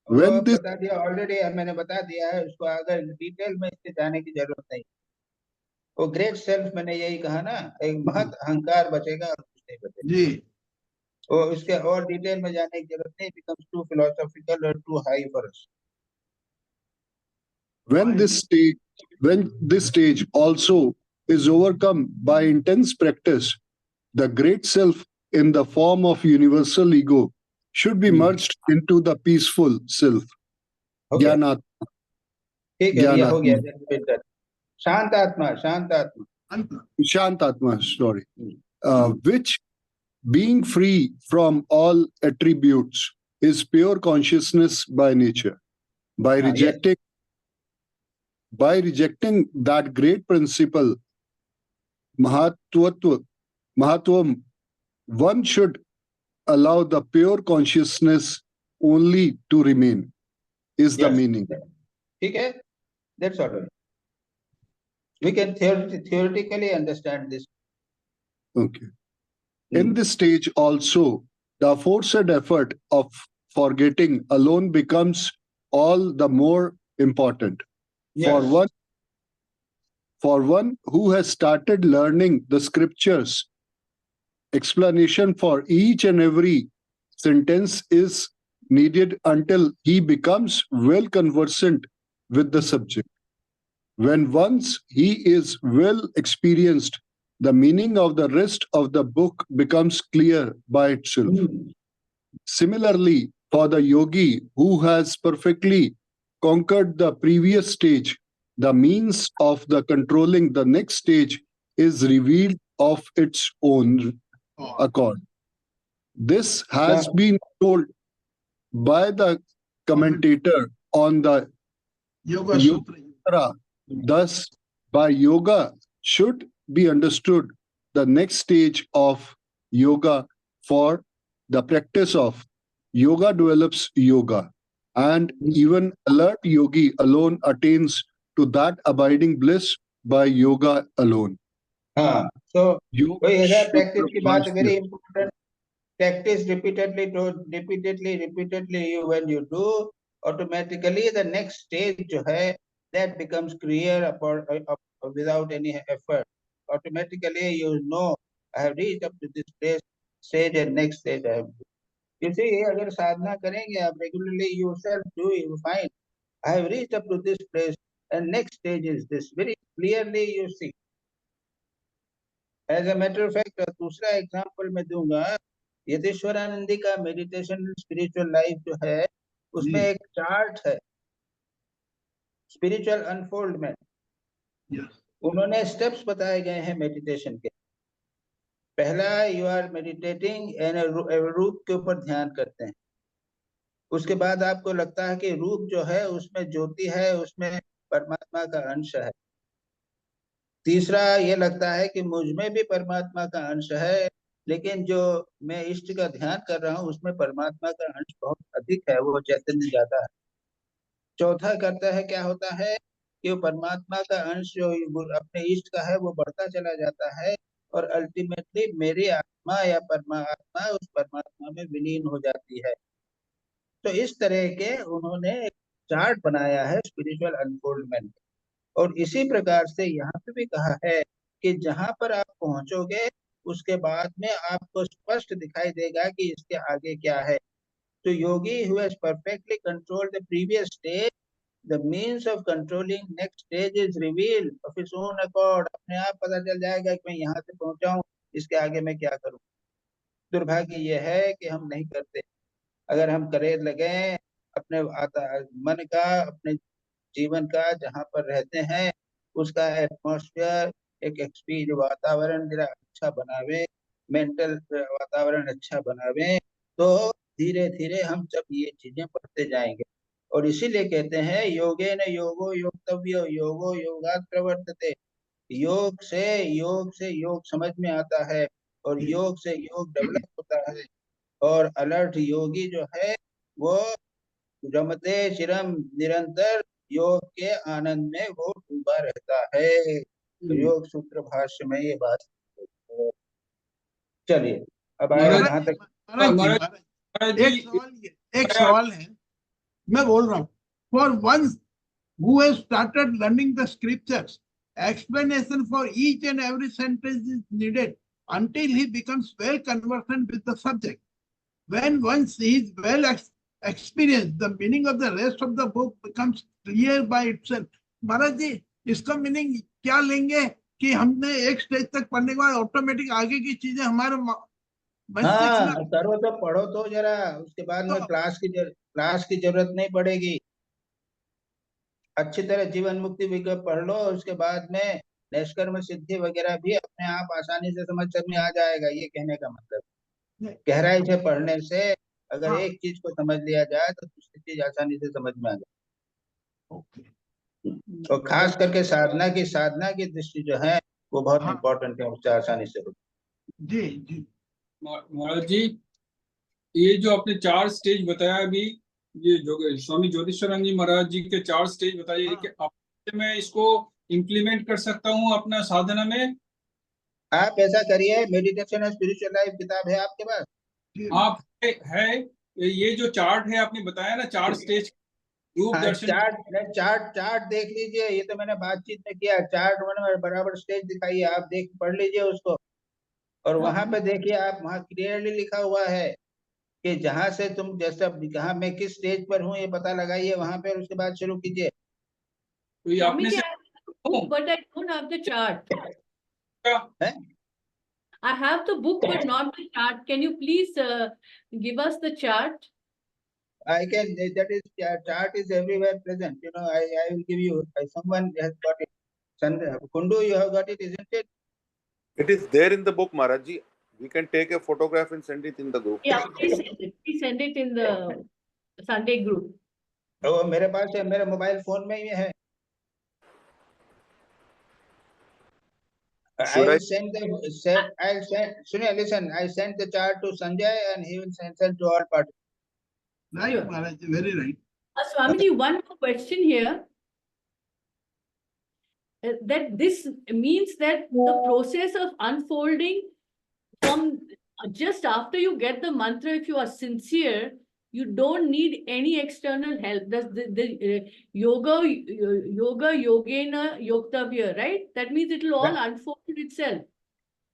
When वो this बता दिया already, मैंने बता दिया है उसको, अगर detail में इसके जाने की जरूरत नहीं। वो ग्रेट सेल्फ मैंने यही कहा ना, एक महत अहंकार बचेगा और कुछ नहीं बचेगा जी। वो, इसके और डिटेल में जाने की जरूरत नहीं। बिकम्स टू फिलोसॉफिकल और too high for us. when this stage also is overcome by intense practice, the great self in the form of universal ego should be merged into the peaceful self. हो गया? Jnanatma. ठीक है, ये हो गया। Jnanatma. शांत आत्मा, शांत आत्मा, Shantatma, sorry. Which, being free from all attributes, is pure consciousness by nature. By yes. rejecting that great principle, Mahatvam, one should allow the pure consciousness only to remain, is the Yes. meaning. ठीक है? That's all. We can theoretically understand this. Okay. In this stage also, the forced effort of forgetting alone becomes all the more important. Yes. For one who has started learning the scriptures, explanation for each and every sentence is needed until he becomes well conversant with the subject. When once he is well experienced, the meaning of the rest of the book becomes clear by itself. Similarly, for the yogi who has perfectly conquered the previous stage, the means of the controlling the next stage is revealed of its own accord. This has been told by the commentator on the Yoga Sutra. Sutra. Thus, by yoga should be understood the next stage of yoga. For the practice of yoga develops yoga, and even alert yogi alone attains to that abiding bliss by yoga alone. हाँ, so Yoga वही है should practice की बात provide very important. Practice repeatedly. When you do, automatically the next stage जो है that becomes clear without any effort. Automatically you know I have reached up to this stage and next stage I have. You see, अगर साधना करेंगे आप regularly, yourself do, you find I have reached up to this place and next stage is this. Very clearly you see. As a matter of fact, दूसरा example मैं दूंगा. यतीश्वरानंदी का meditation spiritual life जो है उसमें एक चार्ट है, spiritual unfoldment. उन्होंने स्टेप्स बताए गए हैं मेडिटेशन के. पहला, यू आर मेडिटेटिंग एंड रूप के ऊपर ध्यान करते हैं. उसके बाद आपको लगता है कि रूप जो है उसमें ज्योति है, उसमें परमात्मा का अंश है. तीसरा, ये लगता है कि मुझ में भी परमात्मा का अंश है, लेकिन जो मैं इष्ट का ध्यान कर रहा हूँ उसमें परमात्मा का अंश बहुत अधिक है, वो चैतन्य ज्यादा है. चौथा करता है, क्या होता है कि वो परमात्मा का अंश जो अपने इष्ट का है वो बढ़ता चला जाता है और अल्टीमेटली मेरी आत्मा या परमात्मा उस परमात्मा में विलीन हो जाती है. तो इस तरह के उन्होंने एक चार्ट बनाया है स्पिरिचुअल अनफोल्डमेंट. और इसी प्रकार से यहाँ पे भी कहा है कि जहां पर आप पहुंचोगे उसके बाद में आपको स्पष्ट दिखाई देगा कि इसके आगे क्या है. तो योगी who has perfectly controlled the previous stage, the means of controlling next stage is revealed of its own accord. अपने आप पता चल जाएगा कि मैं यहाँ से पहुंचा हूँ, इसके आगे मैं क्या करूँ. दुर्भाग्य यह है कि हम नहीं करते. अगर हम करे लगे अपने मन का, अपने जीवन का, जहाँ पर रहते हैं उसका एटमॉस्फेयर, एक एक्सपीरियंस वातावरण जरा अच्छा बनावे, मेंटल वातावरण अच्छा बनावे, तो धीरे धीरे हम सब ये चीजें बढ़ते जाएंगे. और इसीलिए कहते हैं योगे न योगो योक्तव्यो योगो योगात् प्रवर्तते. योग से योग समझ में आता है और योग से योग डेवलप होता है. और अलर्ट योगी जो है वो रमते चिरम निरंतर योग के आनंद में वो डूबा रहता है. योग सूत्र भाष्य में ये बात. चलिए अब आया कहाँ तक. एक सवाल है, मैं बोल रहा हूँ. For ones who has started learning the scriptures, explanation for each and every sentence is needed until he becomes well conversant with the subject. When once he is well experienced, the meaning of the rest of the book becomes clear by itself. महाराज जी, इसका meaning क्या लेंगे कि हमने एक stage तक पढ़ने के बाद ऑटोमेटिक आगे की चीजें हमारे करो तो पढ़ो तो जरा, उसके बाद में क्लास की जरूरत नहीं पड़ेगी. अच्छी तरह जीवन मुक्ति विकल्प पढ़ लो, उसके बाद में निष्कर्म सिद्धि वगैरह भी अपने आप आसानी से समझ में आ जाएगा. ये कहने का मतलब गहराई से पढ़ने से अगर एक चीज को समझ लिया जाए तो दूसरी चीज आसानी से समझ में आ जाए. और खास करके साधना की दृष्टि जो है वो बहुत हाँ। इंपॉर्टेंट है, उससे आसानी से हो। जी जी महाराज जी, ये जो आपने 4 स्टेज बताया अभी, ये जो स्वामी ज्योतिषानंद जी महाराज जी के 4 स्टेज बताए, हाँ। कि आप मैं इसको इम्प्लीमेंट कर सकता हूँ अपना साधना में? आप ऐसा करिए, मेडिटेशन और स्पिरिचुअल लाइफ किताब है आपके पास? जी आप है ये जो चार्ट है आपने बताया ना, 4 स्टेज, रूप हाँ, दर्शन। चार्ट देख लीजिए, ये तो मैंने बातचीत में किया। चार्ट वन बराबर स्टेज दिखाइए, आप देख पढ़ लीजिए उसको, और वहां पे देखिए आप, वहां क्लियरली लिखा हुआ है कि जहां से तुम जैसा कहा मैं किस स्टेज पर हूँ ये पता लगाइए वहां पे, और उसके बाद शुरू कीजिए। तो ये Swami अपने ji, से I have the book, but I don't have the chart. है? I have the book, but not the chart. Can you please give us the chart? I can, that is, chart is everywhere present. You know, I will give you, someone has got it. Kundu, you have got it, isn't it? It is there in the book, Maharaj ji. We can take a photograph and send it in the group. Yeah, please send it. Please send it in the Sunday group. वो मेरे पास है, मेरे mobile phone में ही है। I Should I? will send the, I'll send, Sunil, listen, I sent the chart to Sanjay and he will send to all parties. right Sure. Maharaj, very right. Swamiji, one more question here. That this means that the process of unfolding from just after you get the mantra, if you are sincere, you don't need any external help. That's the yoga, yogena, yoktavya, right? That means it will all unfold itself.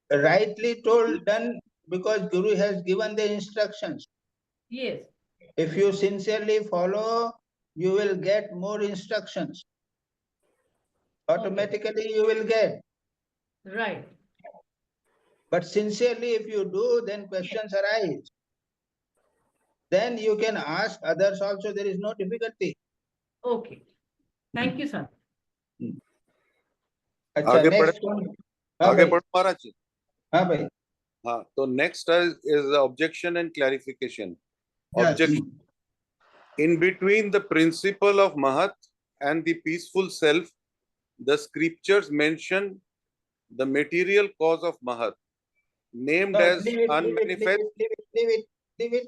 Rightly told, done, because Guru has given the instructions. Yes. If you sincerely follow, you will get more instructions. Automatically you will get. Right. But sincerely, if you do, then questions arise. Then you can ask others also, there is no difficulty. Okay. Thank you, sir. अच्छा, आगे next बढ़े, one. हाँ आगे भाई, बढ़ो महाराज जी। हाँ भाई। हाँ, तो next is the objection and clarification. Yes. Objection. In between the principle of Mahat and the peaceful self, the scriptures mention the material cause of Mahat, named No, as leave it, unmanifest. leave it.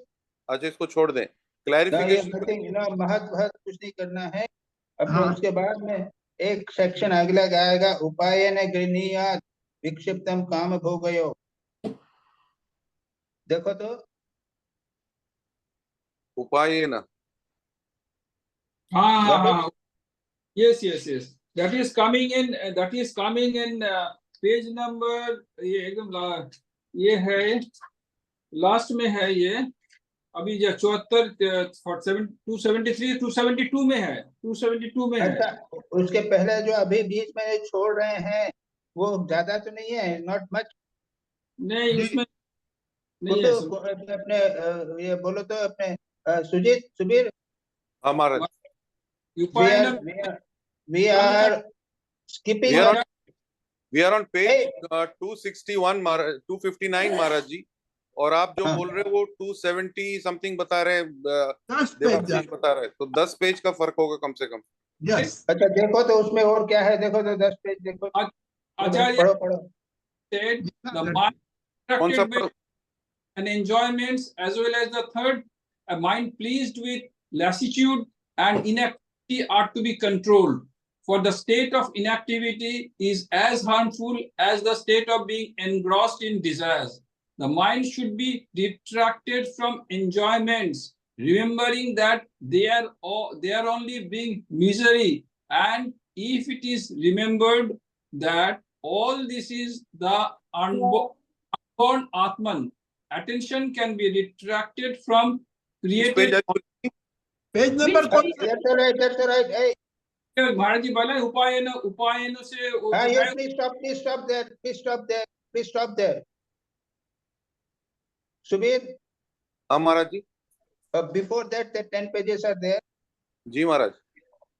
अच्छा, इसको छोड़ दें। No, ये Clarification. nothing, you know, महत कुछ नहीं करना है। अब हाँ। उसके बाद में एक सेक्शन अगला आएगा, उपायन गृह्णीयात् विक्षिप्तम काम भोगयो। देखो तो, हाँ हाँ हाँ, yes yes yes, that is coming in page number, ये एकदम ये है लास्ट में है, ये अभी जो 74 273 272 में है, 272 में है। अच्छा, उसके पहले जो अभी बीच में छोड़ रहे हैं वो ज्यादा तो नहीं है, नॉट मच। नहीं, उसमें नहीं है। अपने ये बोलो तो अपने सुजीत, सुबीर, हमारा we are skipping we are on page 261 259 महाराज जी, और आप जो बोल रहे हो वो 270 समथिंग बता रहे हैं, 10 देवाशीष बता रहे हैं, तो 10 पेज का फर्क होगा कम से कम। Yes. अच्छा, देखो तो उसमें और क्या है, देखो तो 10 पेज देखो। आचार्य पढ़ो। said the mind attracted with and enjoyments, as well as the third, a mind pleased with lassitude and inactivity are to be controlled. For the state of inactivity is as harmful as the state of being engrossed in desires. The mind should be detracted from enjoyments, remembering that they are only bring misery. And if it is remembered that all this is the unborn Atman, attention can be retracted from created. Page number That's right. Hey. महाराज जी बोला उपायन से Yes, please stop there. Subir, Maharaj ji, before that, the 10 pages are there. Ji Maharaj.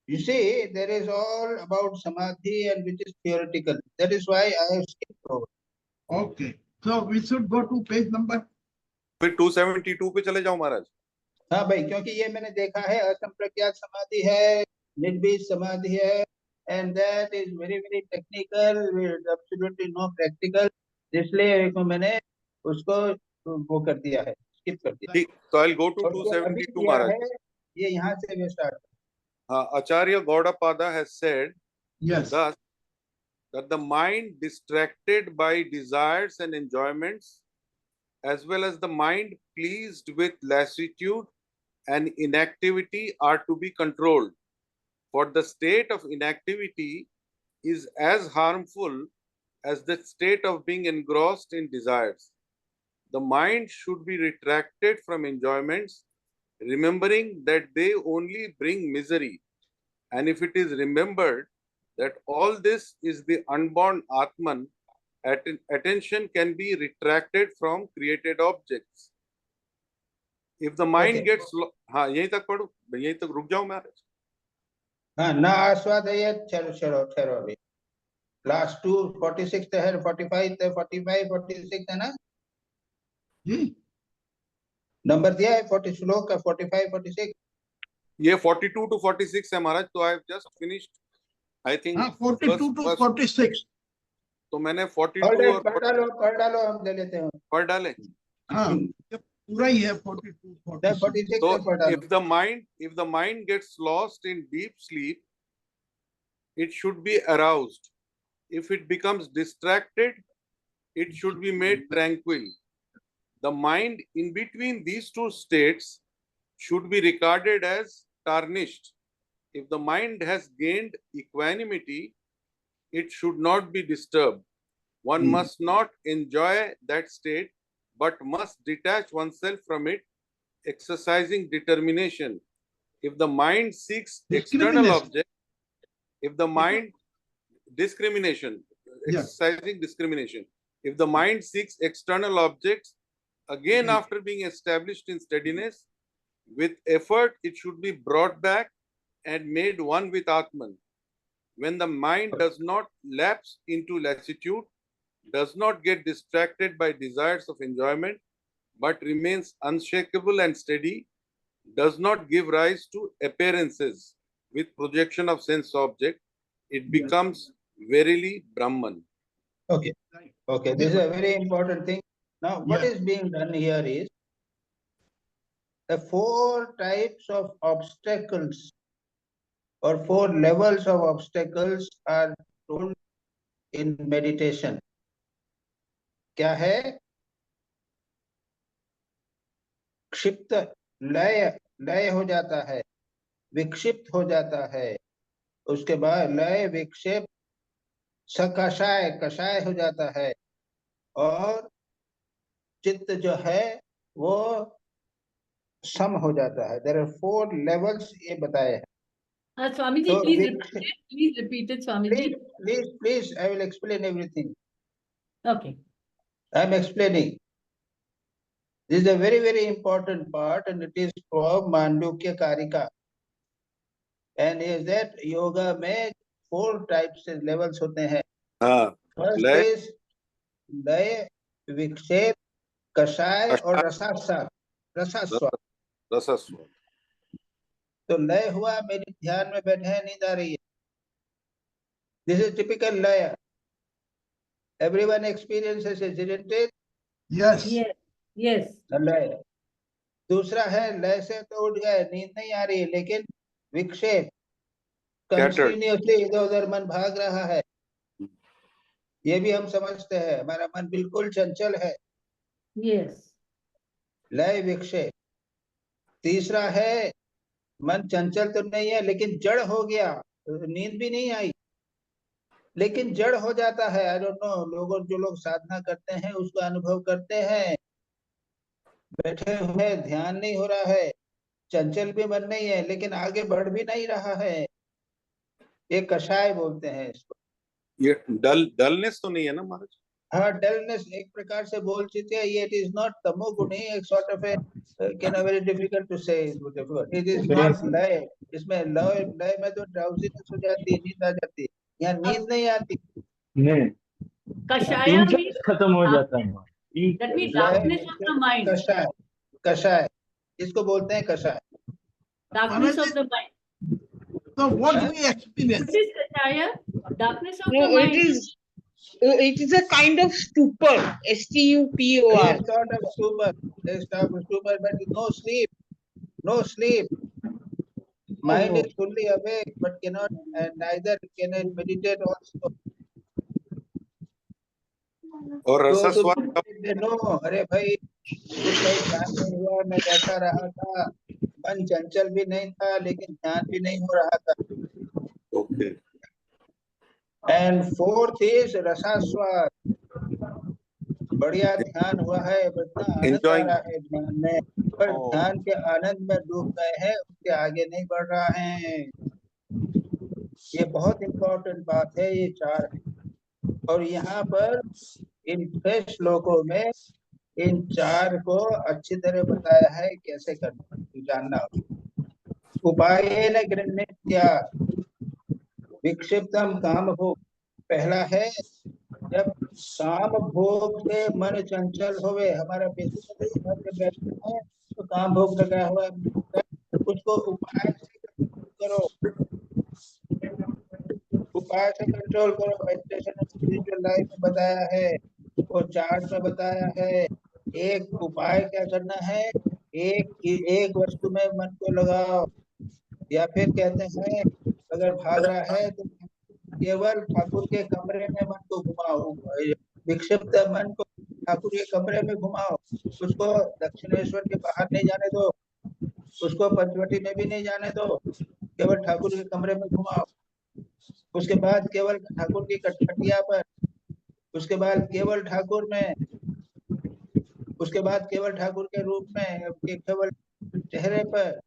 You see, there is all about samadhi and which is theoretical. That is why I have skipped over. Okay, so we should go to page number. फिर 272 पे चले जाओ महाराज। हाँ भाई, क्योंकि ये मैंने देखा है, असंप्रज्ञात समाधि है, निर्बीज समाधि है, and that is very very technical, with absolutely no practical. इसलिए को मैंने उसको वो कर दिया है, skip कर दिया। ठीक, so I'll go to और जो अभी 272 किया Maharaj. है, ये यहाँ से वे start। Acharya Gaudapada has said Yes. thus that the mind distracted by desires and enjoyments, as well as the mind pleased with lassitude and inactivity, are to be controlled. For the state of inactivity is as harmful as the state of being engrossed in desires. The mind should be retracted from enjoyments, remembering that they only bring misery. And if it is remembered that all this is the unborn Atman, attention can be retracted from created objects. If the mind Okay. gets, हाँ यहीं तक पढ़ो, यहीं तक रुक जाओ महाराज. हाँ, ना आस्वाद है, चलो चलो ठहरो अभी। लास्ट 246 है, 45 है, 45 46 है ना, नंबर दिया है 40 श्लोक का 45 46। ये 42 to 46 है महाराज, तो I have just finished, I think. हाँ, 42 to 46। तो मैंने 42 और पढ़ डालो, हम ले लेते हैं। पढ़ डाले. हाँ, ये पूरा ही है 42 46। 46 So में पढ़ डालो। if the mind gets lost in deep sleep, it should be aroused. If it becomes distracted, it should be made tranquil. The mind in between these two states should be regarded as tarnished. If the mind has gained equanimity, it should not be disturbed. One must not enjoy that state, but must detach oneself from it, exercising determination. If the mind seeks external Discrimination. objects, if the mind discrimination, Yeah. exercising discrimination. If the mind seeks external objects, again Yeah. after being established in steadiness, with effort it should be brought back and made one with Atman. When the mind does not lapse into lassitude, does not get distracted by desires of enjoyment, but remains unshakable and steady, does not give rise to appearances with projection of sense object, it becomes verily Brahman. Okay, okay, this is a very important thing. Now, what Yeah. is being done here is the 4 types of obstacles or 4 levels of obstacles are told in meditation. क्या है? क्षिप्त लय हो जाता है, विक्षिप्त हो जाता है, उसके बाद लय विक्षेप सकषाय कषाय हो जाता है, और चित्त जो है वो सम हो जाता है। There are 4 levels ये बताए हैं। Swamiji, So, please repeat it, Swamiji. Please, I will explain everything. Okay. I am explaining. This is a very, very important part, and it is from Mandukya Karika. And is that yoga में 4 types of levels होते हैं. First लय, is लय, विक्षेप, कषाय और रसास्वाद। रसस्वाद. तो लय हुआ, मेरे ध्यान में बैठे हैं, नींद आ रही है। This is typical लय. Everyone experiences it, isn't it? Yes. Yes. Yes. लय। दूसरा है लय से तो उठ गए, नींद नहीं आ रही है, लेकिन विक्षेप, कंटिन्यूअसली इधर उधर मन भाग रहा है। ये भी हम समझते हैं, हमारा मन बिल्कुल चंचल है। Yes. लय विक्षेप। तीसरा है मन चंचल तो नहीं है, लेकिन जड़ हो गया, नींद भी नहीं आई, लेकिन जड़ हो जाता है। आई डोंट नो, जो लोग साधना करते हैं उसका अनुभव करते हैं। बैठे हुए ध्यान नहीं हो रहा है, चंचल भी मन नहीं है, लेकिन आगे बढ़ भी नहीं रहा है। ये कषाय बोलते हैं इसको। ये डलनेस तो नहीं है ना महाराज? हाँ, डलनेस एक प्रकार से बोल सकते हैं। ये इट इज नॉट तमोगुणी, एक sort of very difficult to say, it is not लय। इसमें लय में तो ड्राउजीनेस हो जाती है, नींद आ जाती है, यहाँ नींद नहीं आती। नहीं, Kashaya means इंटरेस्ट खत्म हो जाता है। that means darkness of the mind. कषाय, कषाय इसको बोलते हैं, कषाय। Darkness of the mind. So what we experience? What is Kashaya, darkness of No, the mind. it is a kind of stupor, S-T-U-P-O-R. It's sort of stupor, but no sleep, no sleep. Mind is fully awake, but cannot, and neither can it meditate also. और तो रसस्वाद कब they know, अरे भाई कुछ भाई ध्यान नहीं हुआ, मैं बैठा रहा था, मन चंचल भी नहीं था, लेकिन ध्यान भी नहीं हो रहा था. ओके एंड फोर्थ इज रसास्वाद. बढ़िया ध्यान हुआ है, बड़ा आनंद आ Enjoying. रहा है ध्यान में, पर Oh. ध्यान के आनंद में डूब गए हैं, उसके आगे नहीं बढ़ रहा है. ये बहुत इम्पोर्टेंट बात है, ये चार. और यहाँ पर इन 6 श्लोकों में इन चार को अच्छी तरह बताया है कैसे करना, जानना. उपायेन गृह्णीत्या विक्षिप्तम काम भोग. पहला है जब काम भोग से मन चंचल होवे, हमारा बेसिकली घर पे बैठे हैं तो काम भोग लगा हुआ है, उसको उपाय से करो, उपाय से कंट्रोल करो. मेडिटेशन स्पिरिचुअल लाइफ में बताया है, वो चार्ट में बताया है. एक उपाय क्या करना है, एक वस्तु में मन को लगाओ, या फिर कहते हैं अगर भाग रहा है तो केवल ठाकुर के कमरे में मन को घुमाओ. विक्षिप्त मन को ठाकुर के कमरे में घुमाओ, उसको दक्षिणेश्वर के बाहर नहीं जाने दो, उसको पंचवटी में भी नहीं जाने दो, केवल ठाकुर के कमरे में घुमाओ. उसके बाद केवल ठाकुर की खटिया पर, उसके बाद केवल ठाकुर में, उसके बाद केवल ठाकुर के रूप में, केवल चेहरे पर.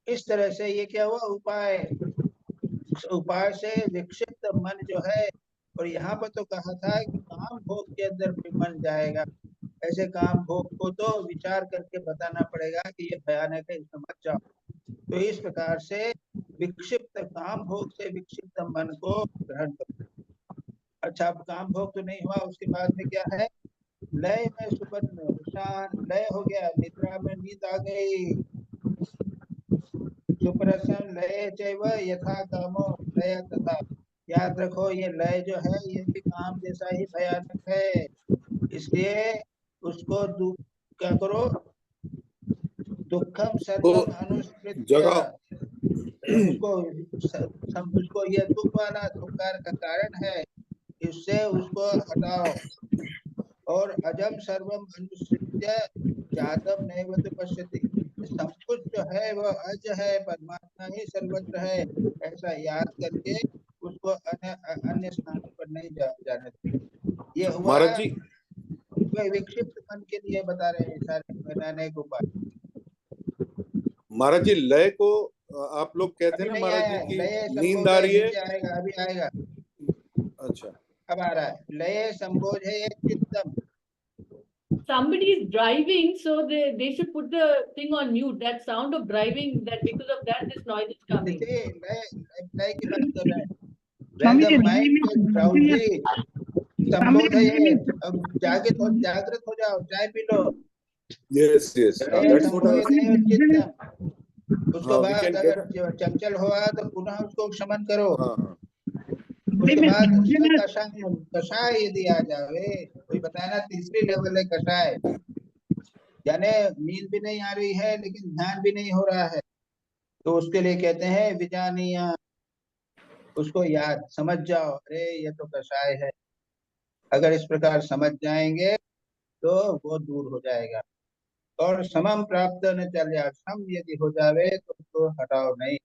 इस तरह से ये क्या हुआ, उपाय. उपाय से विक्षिप्त मन जो है, और यहाँ पर तो कहा था कि काम भोग के अंदर भी मन जाएगा. ऐसे काम भोग को तो विचार करके बताना पड़ेगा कि ये भयानक है, समझ जाओ. तो इस प्रकार से विक्षिप्त काम भोग से विक्षिप्त मन को ग्रहण करो. अच्छा, अब काम भोग तो नहीं हुआ, उसके बाद में क्या है, लय में सुपन्न शांत, लय हो गया, निद्रा में नींद आ गई. सुप्रसन्न लय चैव यथा कामो लय तथा. याद रखो, ये लय जो है ये भी काम जैसा ही भयानक है, इसलिए उसको क्या करो, दुखम सर्वम अनुस्मृत्य. जगह उसको ये दुख वाला दुखकार का कारण है, इससे उसको हटाओ. और अजम सर्वम अनुसृत्य जातम नैव तु पश्यति. सब कुछ जो है वो अज है, परमात्मा ही सर्वत्र है, ऐसा याद करके उसको अन्य स्थानों पर नहीं जाने दो. ये हुआ महाराज जी, विक्षिप्त मन के लिए बता रहे हैं सारे बनाने के उपाय. महाराज जी लय को आप लोग कहते हैं अभी ना नहीं महाराज आया, जी लय की नींद आ रही है. आएगा, अभी आएगा. अच्छा, अब आ रहा है. लय संबोध है चित्तम. Somebody is driving, so they should put the thing on mute. That sound of driving, that because of that this noise is coming. लय की बात कर रहे हैं. When the mind is drowsy, संबोध है. अब जागृत हो जाओ, चाय P low. yes yes that's what I was saying. उसके बाद can अगर get चंचल हुआ तो पुनः उसको क्षमन करो. हाँ उसके बाद कषाय यदि आ जावे, कोई बताया ना, तीसरी लेवल है कषाय, यानी नींद भी नहीं आ रही है लेकिन ध्यान भी नहीं हो रहा है, तो उसके लिए कहते हैं विजानीय. उसको याद समझ जाओ, अरे ये तो कषाय है. अगर इस प्रकार समझ जाएंगे तो वो दूर हो जाएगा. और समम प्राप्त न चल जाए, सम यदि हो जावे तो उसको हटाओ नहीं.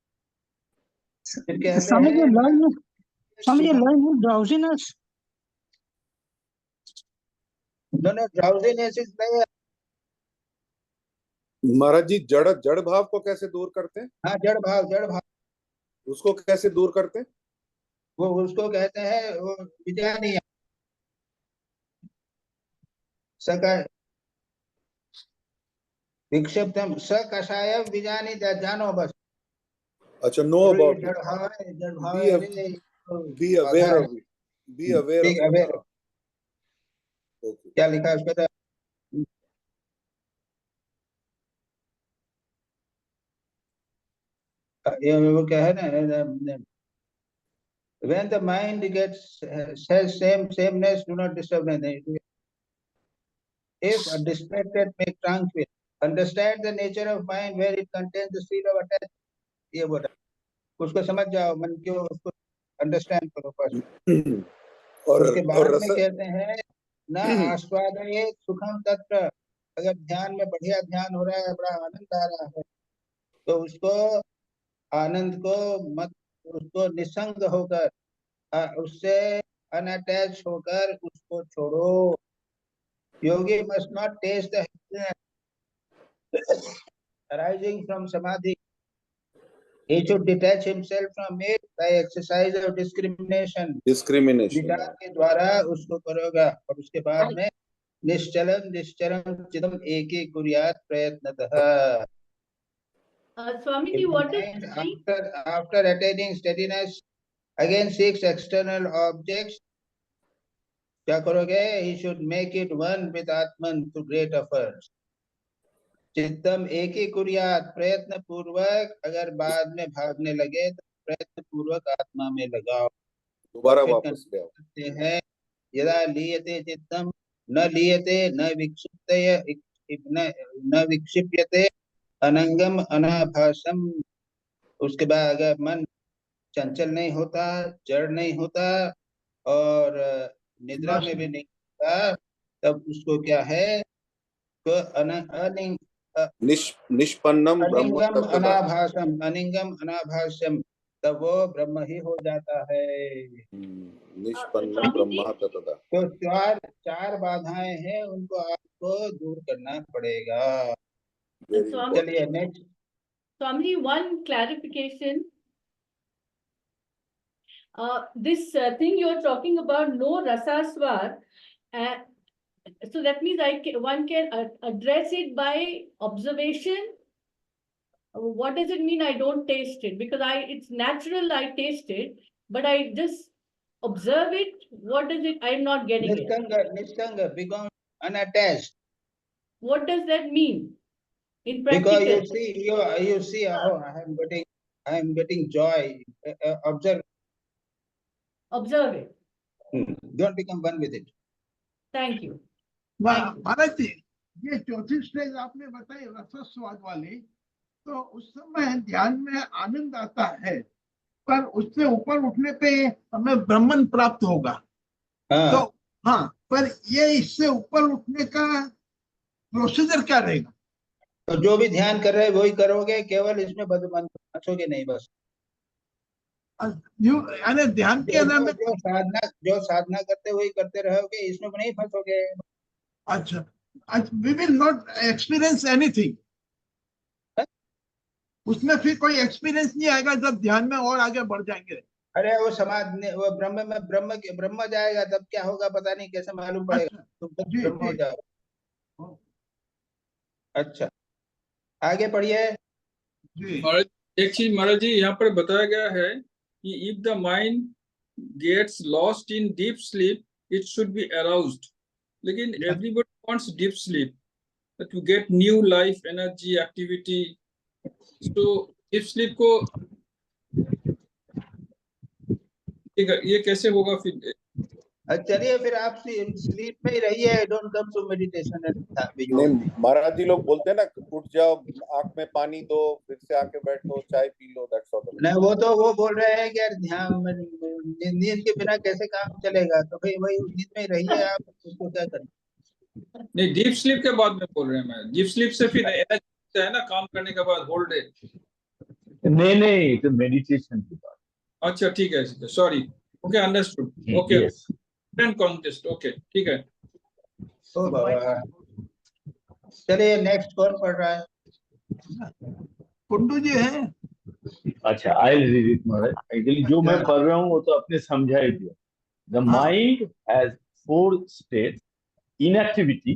फिर कहते हैं drowsiness. दोनों ड्राउजीनेस इज देयर. महाराज जी जड़ भाव को कैसे दूर करते हैं, हाँ, जड़ भाव उसको कैसे दूर करते हैं. वो उसको कहते हैं वो विजानीय. सका विक्षिप्तम स कषाय विजानी, जानो बस. अच्छा, नो और ये अबाउट जड़ भाव है, जड़ भाव Be है, a- अरे be aware of it, be aware of Be aware. it. Okay. क्या लिखा है उसके अंदर, ये वो क्या है ना, When the mind gets says sameness, do not disturb anything. If distracted, make tranquil. Understand the nature of mind where it contains the seed of attachment. ये बोला उसको समझ जाओ, मन क्यों उसको अंडरस्टैंड करो फर्स्ट। उसके बाद में कहते हैं न आस्वादये सुखम तत्र, अगर ध्यान में बढ़िया ध्यान हो रहा है, बड़ा आनंद आ रहा है, तो उसको आनंद को मत, उसको निसंग होकर उससे अनअटैच होकर उसको छोड़ो। Yogi must not taste the arising from samadhi. He should detach himself from it by exercise of discrimination. विचार के द्वारा उसको करोगा, और उसके बाद में निश्चलम निश्चरम चिदम एके कुर्यात् प्रयत्नतः। Swamiji, what is after attaining steadiness again seeks external objects, क्या करोगे? He should make it one with Atman through great efforts. चित्तम एक ही कुर्यात, प्रयत्न पूर्वक, अगर बाद में भागने लगे तो प्रयत्न पूर्वक आत्मा में लगाओ। दोबारा वापस ले आओ है। यदा लीयते चित्तम न लीयते न विक्षिप्यते न विक्षिप्यते अनंगम अनाभासम। उसके बाद अगर मन चंचल नहीं होता, जड़ नहीं होता और निद्रा में भी नहीं होता, तब उसको क्या है? तो निष्पन्नम अनाभासम, अनिंगम अनाभासम, तब वो ब्रह्म ही हो जाता है। निष्पन्नम ब्रह्म तथा। तो चार बाधाएं हैं, उनको आपको दूर करना पड़ेगा। चलिए next. Swamiji, one clarification. This thing you're talking about, no rasaswar, so that means one can address it by observation. What does it mean? I don't taste it because it's natural. I taste it, but I just observe it. What is it? I'm not getting it. Nishkanga, become unattached. What does that mean in practice? Because you see how I am getting joy. Observe it. Don't become one with it. Thank you. महाराज जी, ये चौथी stage आपने बताई रसस्वाद वाली, तो उस समय ध्यान में आनंद आता है, पर उससे ऊपर उठने पे हमें ब्रह्मन प्राप्त होगा। तो हाँ, पर ये इससे ऊपर उठने का प्रोसीजर क्या रहेगा? तो जो भी ध्यान कर रहे हैं वही करोगे, केवल इसमें फंसोगे नहीं बस। यानी ध्यान के अंदर में जो साधना करते हुए करते रहोगे, इसमें नहीं फंसोगे। अच्छा, we will not experience anything. उसमें फिर कोई एक्सपीरियंस नहीं आएगा जब ध्यान में और आगे बढ़ जाएंगे। अरे वो समाधि, वो ब्रह्म में ब्रह्म जाएगा, तब क्या होगा पता नहीं, कैसे मालूम पड़ेगा? तुम ब्रह्म हो जाओ। अच्छा, आगे पढ़िए। एक चीज महाराज जी यहाँ पर बताया गया है कि if the mind gets lost in deep sleep it should be aroused, लेकिन everybody wants deep sleep to get new life, energy, activity. तो डीप स्लीप को ये कैसे होगा फिर? चलिए फिर आप स्लीप में ही रहिए, डोंट कम टू मेडिटेशन। महाराज जी लोग बोलते हैं ना, उठ जाओ, आंख में पानी दो, फिर से आके बैठो, चाय पी लो, दैट्स ऑल। नहीं, वो बोल रहे हैं कि यार ध्यान नींद के बिना कैसे काम चलेगा, तो भाई वही नींद में रहिए आप, उसको क्या करें? नहीं, डीप स्लीप के बाद में बोल रहे हैं मैं। डीप स्लीप से फिर एनर्जी है ना काम करने के बाद होल डे। नहीं, तो मेडिटेशन के बाद। अच्छा ठीक है, sorry, okay, understood, okay, contest, okay, ठीक है। तो बाबा चलिए नेक्स्ट कौन पढ़ रहा है? कुंडू जी है। अच्छा, I will read it Maharaj. Actually जो मैं पढ़ रहा हूँ वो तो अपने समझा ही दिया। The mind has 4 states: inactivity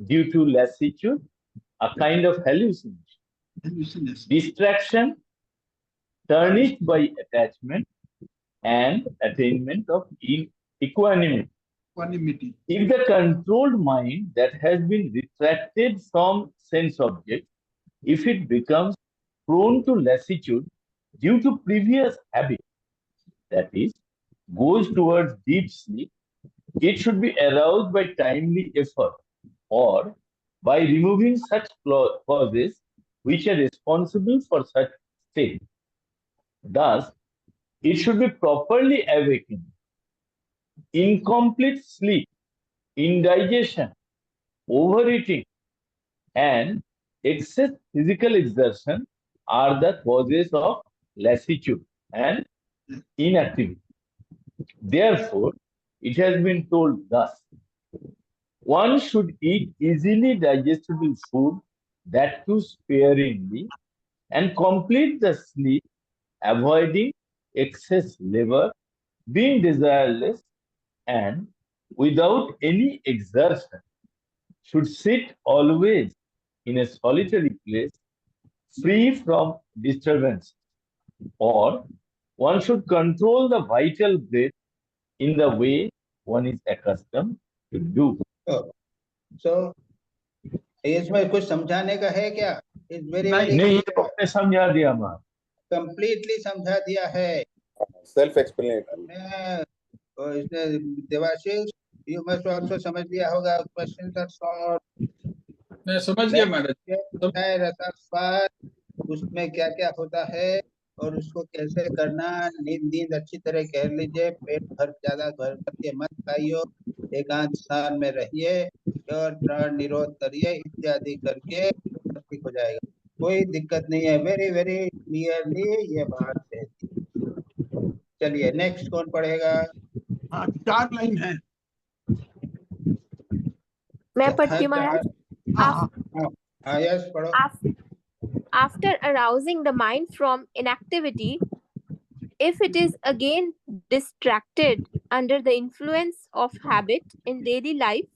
due to lassitude, a kind of hallucination, distraction, tarnished by attachment, and attainment of equanimity. If the controlled mind that has been retracted from sense objects, if it becomes prone to lassitude due to previous habit, that is, goes towards deep sleep, it should be aroused by timely effort or by removing such causes which are responsible for such state. Thus, it should be properly awakened. Incomplete sleep, indigestion, overeating, and excess physical exertion are the causes of lassitude and inactivity. Therefore, it has been told thus: one should eat easily digestible food, that too sparingly, and complete the sleep, avoiding excess labor, being desireless, and without any exertion, should sit always in a solitary place, free from disturbance, or one should control the vital breath in the way one is accustomed to do. So, इसमें कुछ समझाने का है क्या? It's very नहीं, ये आपने समझा दिया मां। completely समझा दिया है। Self explanatory. इसने देवाशीष, you must also समझ लिया होगा। Questions are short. मैं समझ गया मैडम। रसास्वाद, उसमें क्या क्या होता है और उसको कैसे करना। नींद अच्छी तरह कर लीजिए, पेट भर ज्यादा भर करके मत खाइयो, एकांत स्थान में रहिए और प्राण निरोध करिए, इत्यादि करके ठीक हो जाएगा, कोई दिक्कत नहीं है। वेरी वेरी क्लियरली ये बात है। चलिए नेक्स्ट कौन पढ़ेगा? हाँ, 4 लाइन है। मैं पढ़ती हूँ महाराज। यस पढ़ो। After arousing the mind from inactivity, if it is again distracted under the influence of habit in daily life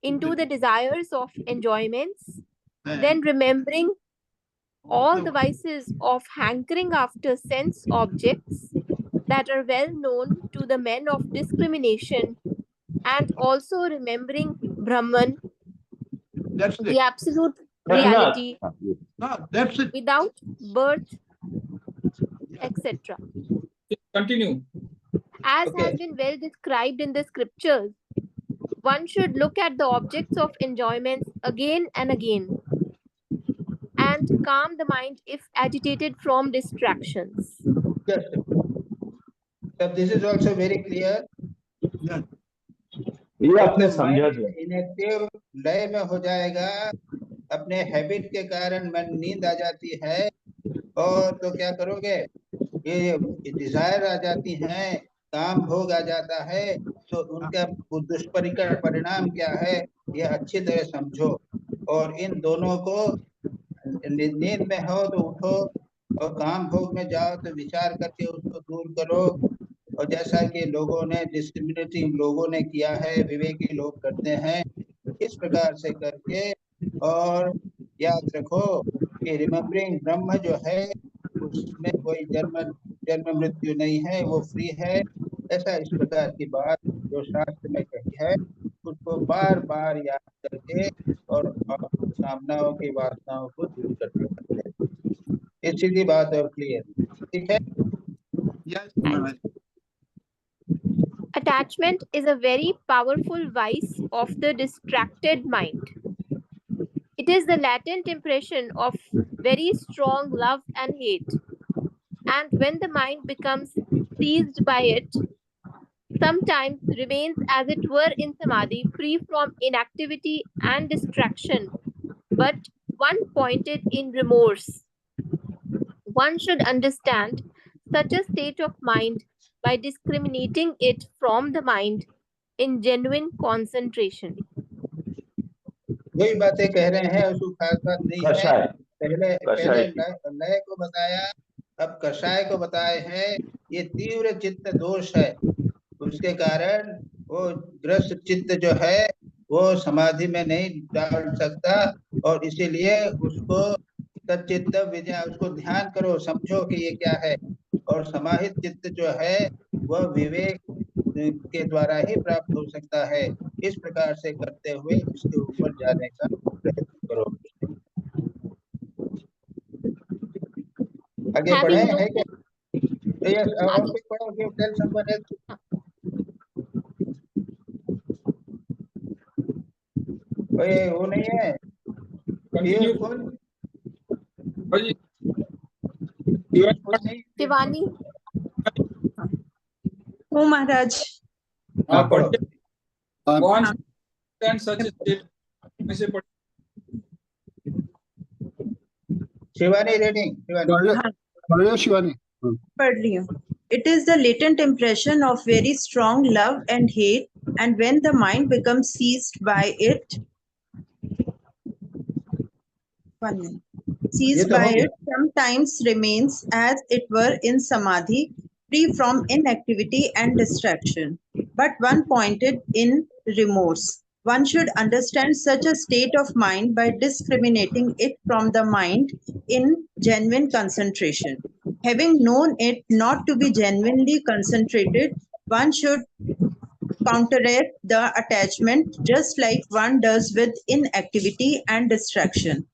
into the desires of enjoyments, then remembering all the vices of hankering after sense objects that are well known to the men of discrimination, and also remembering Brahman, the absolute reality, that's it. without birth, etc. Continue. As has been well described in the scriptures, one should look at the objects of enjoyment again and again and calm the mind if agitated from distractions. Yes. So this is also very clear. ये आपने समझा दिया। Inactive लय में हो जाएगा, अपने habit के कारण मन नींद आ जाती है, और तो क्या करोगे, ये डिजायर आ जाती है, काम भोग आ जाता है, तो उनका दुष्परिणाम क्या है ये अच्छी तरह समझो। और इन दोनों को, नींद में हो तो उठो और काम भोग में जाओ तो विचार करके उसको दूर करो। और जैसा कि लोगों ने, डिस्क्रिमिनेटिंग लोगों ने किया है, विवेकी लोग करते हैं, इस प्रकार से करके। और याद रखो कि रिमेम्बरिंग ब्रह्म जो है उसमें कोई जन्म मृत्यु नहीं है, वो फ्री है। ऐसा इस प्रकार की बात जो शास्त्र में कही है उसको बार बार याद करके और कामनाओं की वासनाओं को दूर करना पड़ता है। ये सीधी बात और क्लियर, ठीक है? Attachment is a very powerful vice of the distracted mind. It is the latent impression of very strong love and hate. And when the mind becomes seized by it, sometimes remains as it were in samadhi, free from inactivity and distraction, but one pointed in remorse. One should understand such a state of mind by discriminating it from the mind in genuine concentration. वही बातें कह रहे हैं, उसको खास बात नहीं है। पहले लय को बताया, अब कषाय को बताए हैं। ये तीव्र चित्त दोष है, उसके कारण वो ग्रस्त चित्त जो है वो समाधि में नहीं डाल सकता, और इसीलिए उसको तच्चित्त विजय, उसको ध्यान करो, समझो कि ये क्या है। और समाहित चित्त जो है वह विवेक के द्वारा ही प्राप्त हो सकता है। इस प्रकार से करते हुए इसके ऊपर जाने का प्रयत्न करो। आगे बढ़े है क्या? Yes, और कुछ पढ़ो, give tell someone else. ओए वो नहीं है, Continue. earphone, Haji, earphone नहीं, Shivani, Oh Maharaj. हाँ हाँ, पढ़ो. One and such a state में से पढ़- शिवानी reading, शिवानी. पढ़ो शिवानी. पढ़ रही हूँ. It is the latent impression of very strong love and hate, and when the mind becomes seized by it, seized by it, sometimes remains as it were in samadhi, free from inactivity and distraction, but one pointed in remorse. One should understand such a state of mind by discriminating it from the mind in genuine concentration. Having known it not to be genuinely concentrated, one should counteract the attachment just like one does with inactivity and distraction.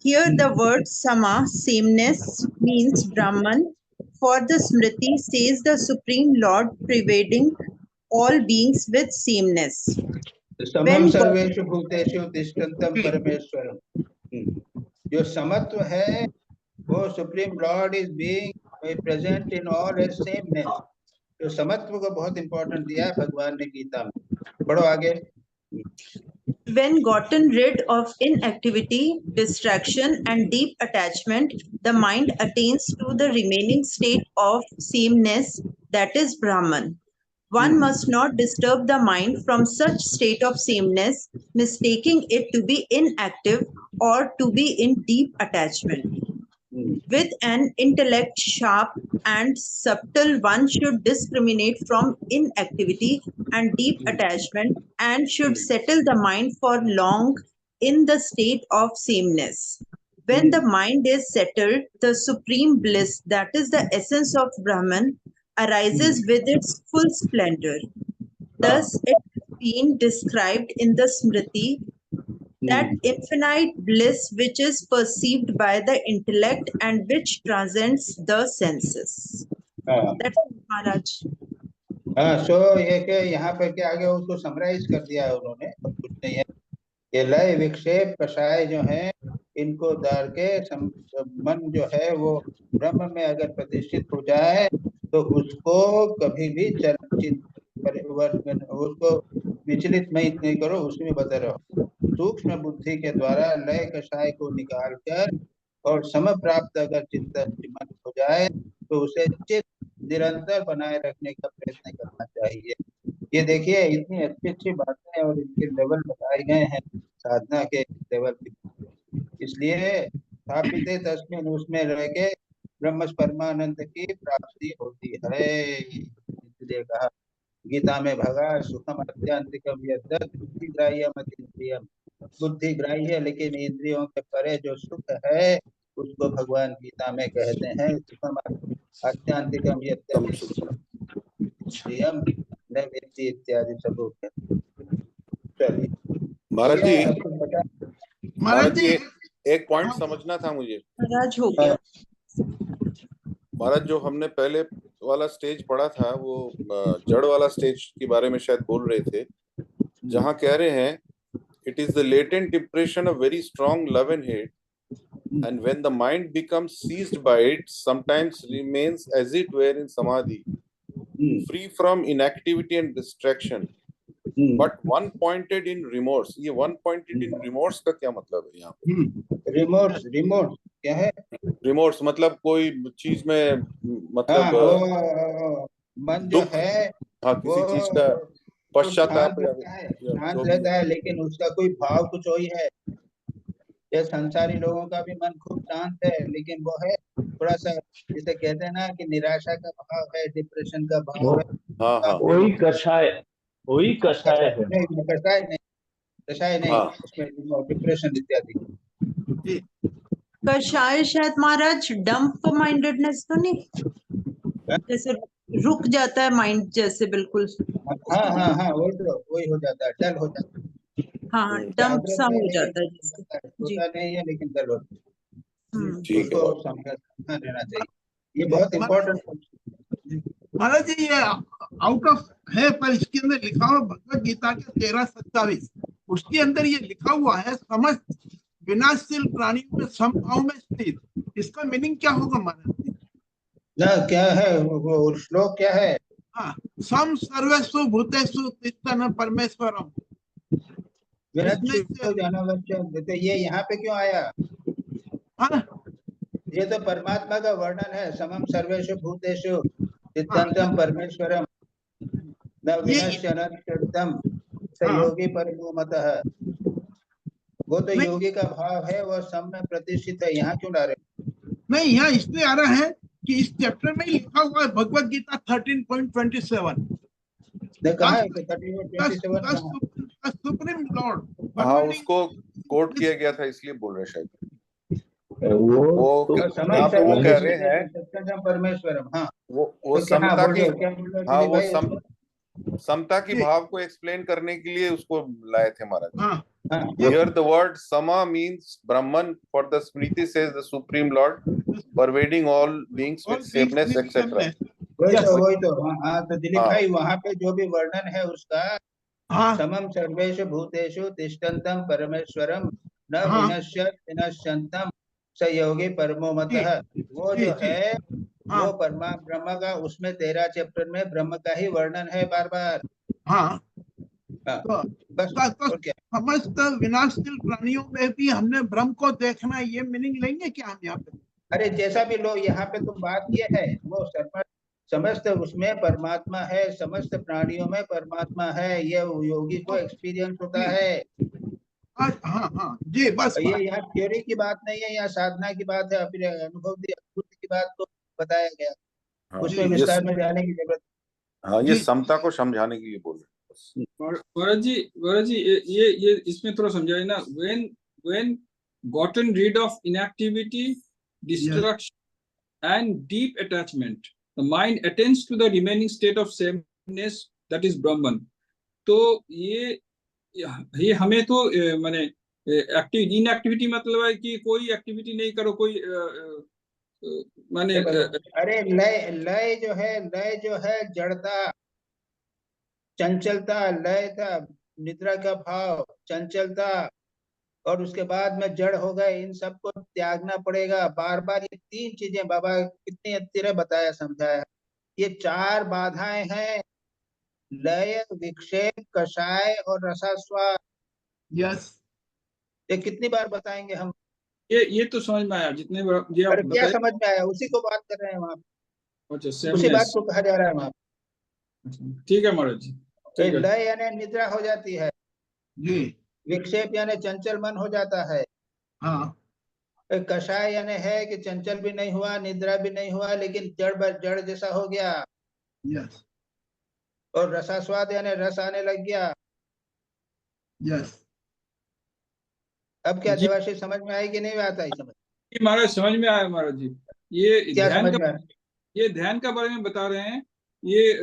Here the word sama, sameness, means Brahman, for the Smriti says the Supreme Lord pervading all beings with sameness. समम When सर्वेषु भूतेषु तिष्ठन्तं परमेश्वरम. जो समत्व है वो supreme Lord is being present in all his sameness. जो समत्व को बहुत इंपॉर्टेंट दिया है भगवान ने गीता में. पढ़ो आगे. When gotten rid of inactivity, distraction, and deep attachment, the mind attains to the remaining state of sameness, that is Brahman. One must not disturb the mind from such state of sameness, mistaking it to be inactive or to be in deep attachment. With an intellect sharp and subtle, one should discriminate from inactivity and deep attachment and should settle the mind for long in the state of sameness. When the mind is settled, the supreme bliss, that is the essence of Brahman, arises with its full splendor. Thus, it has been described in the Smriti that infinite bliss which is perceived by the intellect and which transcends the senses. That's it, Maharaj. हाँ, सो ये के यहाँ पर के आगे उसको summarise कर दिया है उन्होंने. कुछ नहीं है. ये लय विक्षेप कषाय जो है इनको दार के मन जो है वो ब्रह्म में अगर प्रतिष्ठित हो जाए तो उसको कभी भी परिवर्तन उसको विचलित नहीं करो, उसमें बदल रहो. सूक्ष्म बुद्धि के द्वारा लय कषाय को निकाल कर और सम प्राप्त अगर चित्त मन हो जाए तो उसे चित्त निरंतर बनाए रखने का प्रयत्न करना चाहिए. ये देखिए इतनी अच्छी अच्छी बातें और इनके लेवल बताए गए हैं साधना के लेवल पे. इसलिए स्थापित तस्मिन उसमें रह के ब्रह्म परमानंद की प्राप्ति होती है. इसलिए कहा गीता में भगा सुखम अत्यंतिकम यद्यत् बुद्धिग्राह्यम अतीन्द्रियम. बुद्धि ग्राह्य है लेकिन इंद्रियों के परे जो सुख है उसको भगवान गीता में कहते हैं सुखम अत्यंतिकम यद्यत् इंद्रियम न वेत्ति इत्यादि सब. चलिए महाराज जी, महाराज महाराज जी, जी एक पॉइंट समझना था मुझे. Maharaj हो गया. महाराज जो हमने पहले वाला स्टेज पढ़ा था वो जड़ वाला स्टेज के बारे में शायद बोल रहे थे, जहाँ कह रहे हैं it is the latent impression of very strong love and hate, and when the mind becomes seized by it, sometimes remains as it were in samadhi, free from inactivity and distraction, but one pointed in remorse. ये one pointed in remorse का क्या मतलब है यहाँ पे? Remorse क्या है? Remorse मतलब कोई चीज में मतलब हाँ, वो मन जो है हाँ किसी चीज का पश्चाताप शांत रहता है लेकिन उसका कोई भाव कुछ वही है. ये संसारी लोगों का भी मन खूब शांत है लेकिन वो है थोड़ा सा जिसे कहते हैं ना कि निराशा का भाव है, डिप्रेशन का भाव है. हाँ हाँ वही कषाय है. नहीं कषाय नहीं, उसमें डिप्रेशन इत्यादि. कषाय शायद महाराज डंप माइंडेडनेस तो नहीं, जैसे रुक जाता है माइंड जैसे बिल्कुल. हाँ वही हो जाता है, डल हो जाता है. हाँ, डंप सा हो जाता है जैसे. जी. होता नहीं है लेकिन डल होता है. ठीक है. उसको समझना रहना चाहिए. ये बहुत इम्पोर्टेंट. महाराज जी ये आउट ऑफ है, पर इसके अंदर लिखा हुआ भगवत गीता के 13:27 उसके अंदर ये लिखा हुआ है समस्त विनाशशील प्राणियों में समभाव में स्थित। इसका मीनिंग क्या होगा महाराज जी? ना क्या है वो श्लोक क्या है? हाँ, सम सर्वेषु भूतेषु तिष्ठन् परमेश्वरम। विनश्यु जाना बच्चा, तो ये यहाँ पे क्यों आया? हाँ, ये तो परमात्मा का वर्णन है, समम सर्वेषु भूतेषु तिष्ठन्तं परमेश्वरम न विनश्यन्तं सहयोगी परमो मतः। वो तो योगी का भाव है, वो सब में प्रतिष्ठित है। यहाँ क्यों ला रहे? नहीं, यहाँ इसलिए आ रहा है कि इस चैप्टर में लिखा हुआ है भगवत गीता 13.27 कहा है 13.27 सुप्रीम लॉर्ड। हाँ, उसको कोट किया गया था इसलिए बोल रहे शायद। वो यहाँ पे वो कह रहे हैं परमेश्वरम। हाँ, वो समता की, हाँ वो समता की भाव को एक्सप्लेन करने के लिए उसको लाए थे महाराज। Here the word sama means Brahman, for the Smriti says the Supreme Lord, pervading all beings with sameness, etc. वही तो हाँ, तो दिलीप भाई वहाँ पे जो भी वर्णन है उसका, समम सर्वेषु भूतेषु तिष्ठन्तं परमेश्वरम न विनश्यन्तं सहयोगी परमो मतः, वो जो है वो ब्रह्म का, उसमें 13 चैप्टर में ब्रह्म का ही वर्णन है बार बार। हाँ, बस समस्त विनाशशील प्राणियों में भी हमने ब्रह्म को देखना, ये मीनिंग लेंगे क्या हम यहाँ पे? अरे जैसा भी लो, यहाँ पे तो बात ये है वो समस्त उसमें परमात्मा है, समस्त प्राणियों में परमात्मा है, ये योगी को एक्सपीरियंस होता है। हाँ जी, बस ये यहाँ थ्योरी की बात नहीं है, यहाँ साधना की बात है, फिर अनुभव की बात को बताया गया, उसमें विस्तार में जाने की जरूरत। हाँ, ये समता को समझाने के लिए बोल रहे हैं। गौरव जी ये इसमें थोड़ा समझाइए ना। when gotten rid of inactivity, destruction and deep attachment, the mind attains to the remaining state of sameness, that is Brahman. तो ये हमें तो माने इनएक्टिविटी मतलब है कि कोई एक्टिविटी नहीं करो, कोई माने अरे लय जो है जड़ता, चंचलता, लय था, निद्रा का भाव, चंचलता, और उसके बाद में जड़ हो गए, इन सबको त्यागना पड़ेगा बार बार। ये 3 चीजें बाबा कितनी अच्छी तरह बताया समझाया। ये 4 बाधाएं हैं, लय, विक्षेप, कषाय और रसास्वाद। यस, ये कितनी बार बताएंगे हम? ये तो समझ में आया, जितने बार क्या समझ में आया, उसी को बात कर रहे हैं वहाँ पे, उसी बात को कहा जा रहा है वहाँ पे। ठीक है महाराज जी। लय यानी निद्रा हो जाती है जी, विक्षेप यानी चंचल मन हो जाता है। हाँ, कषाय यानी है कि चंचल भी नहीं हुआ, निद्रा भी नहीं हुआ, लेकिन जड़ जैसा हो गया। यस, और रसास्वाद यानी रस आने लग गया। यस। अब क्या देवाशीष समझ में आई कि नहीं आता है? समझ महाराज समझ में आया महाराज जी। ये क्या ध्यान समझ में आया? ये ध्यान का बारे में बता रहे हैं। ये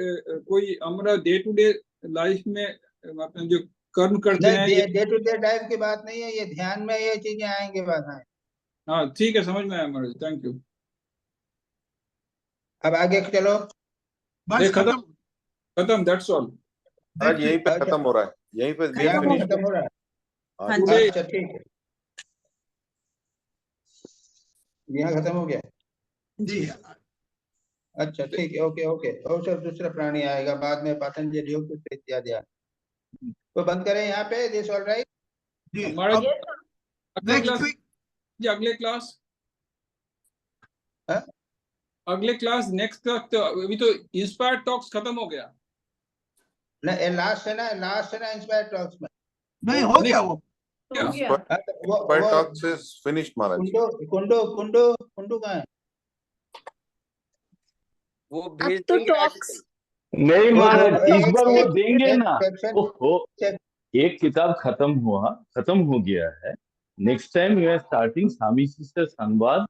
कोई हमारा डे टू डे लाइफ में अपने जो कर्म करते हैं, डे टू डे लाइफ की बात नहीं है, ये ध्यान में ये चीजें आएंगे बाधाएं। हाँ ठीक है, समझ में आया महाराज, थैंक यू। अब आगे चलो। खत्म, दैट्स ऑल। आज यहीं पे खत्म हो रहा है, यहीं पे खत्म हो रहा है। अच्छा ठीक है, यहाँ खत्म हो गया जी। अच्छा ठीक है, ओके ओके। और सब दूसरा प्राणी आएगा बाद में, पतंजलि योग इत्यादि। तो बंद करें यहाँ पे, दिस ऑल राइट जी। अगले क्लास नेक्स्ट तक अभी तो इंस्पायर टॉक्स खत्म हो गया ना, लास्ट है ना इंस्पायर टॉक्स में नहीं हो गया वो इंस्पायर टॉक्स इज फिनिश्ड महाराज। कुंडू कहाँ है? वो भेज तो देंगे टॉक्स नहीं महाराज, इस बार वो देंगे ना। ओहो, एक किताब खत्म हो गया है। Next time we are starting Swami Shishya Samvad.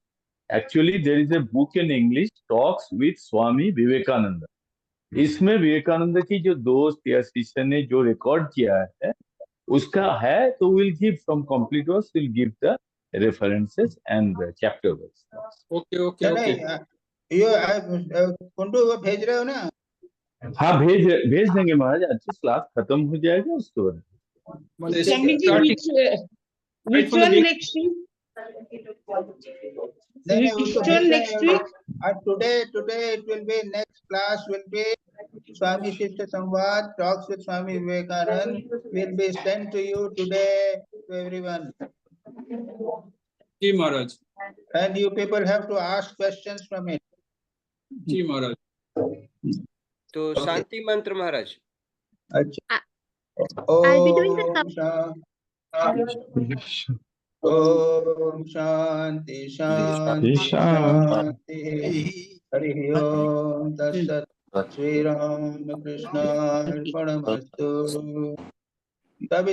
Actually there is a book in English, talks with Swami Vivekananda. इसमें विवेकानंद की जो दोस्त या शिष्य ने जो रिकॉर्ड किया है उसका है, तो will give from complete works, will give the references and chapter works. Okay okay okay. ये कुंडू वो भेज रहे हो ना? हाँ, भेज देंगे महाराज। अच्छी क्लास खत्म हो जाएगा उसके बाद। Swami ji, which one next week? नहीं उसको Which one next week? today it will be, next class will be Swami Shishya Samvad talks with Swami Vivekanand will be sent to you today to everyone, ji Maharaj, and you people have to ask questions from it. जी महाराज। तो Okay. शांति मंत्र महाराज। अच्छा। I'll be doing the Om Shanti Shanti Shanti. Hari Om Tat Sat. Sri Ram Krishna Arpanamastu. तब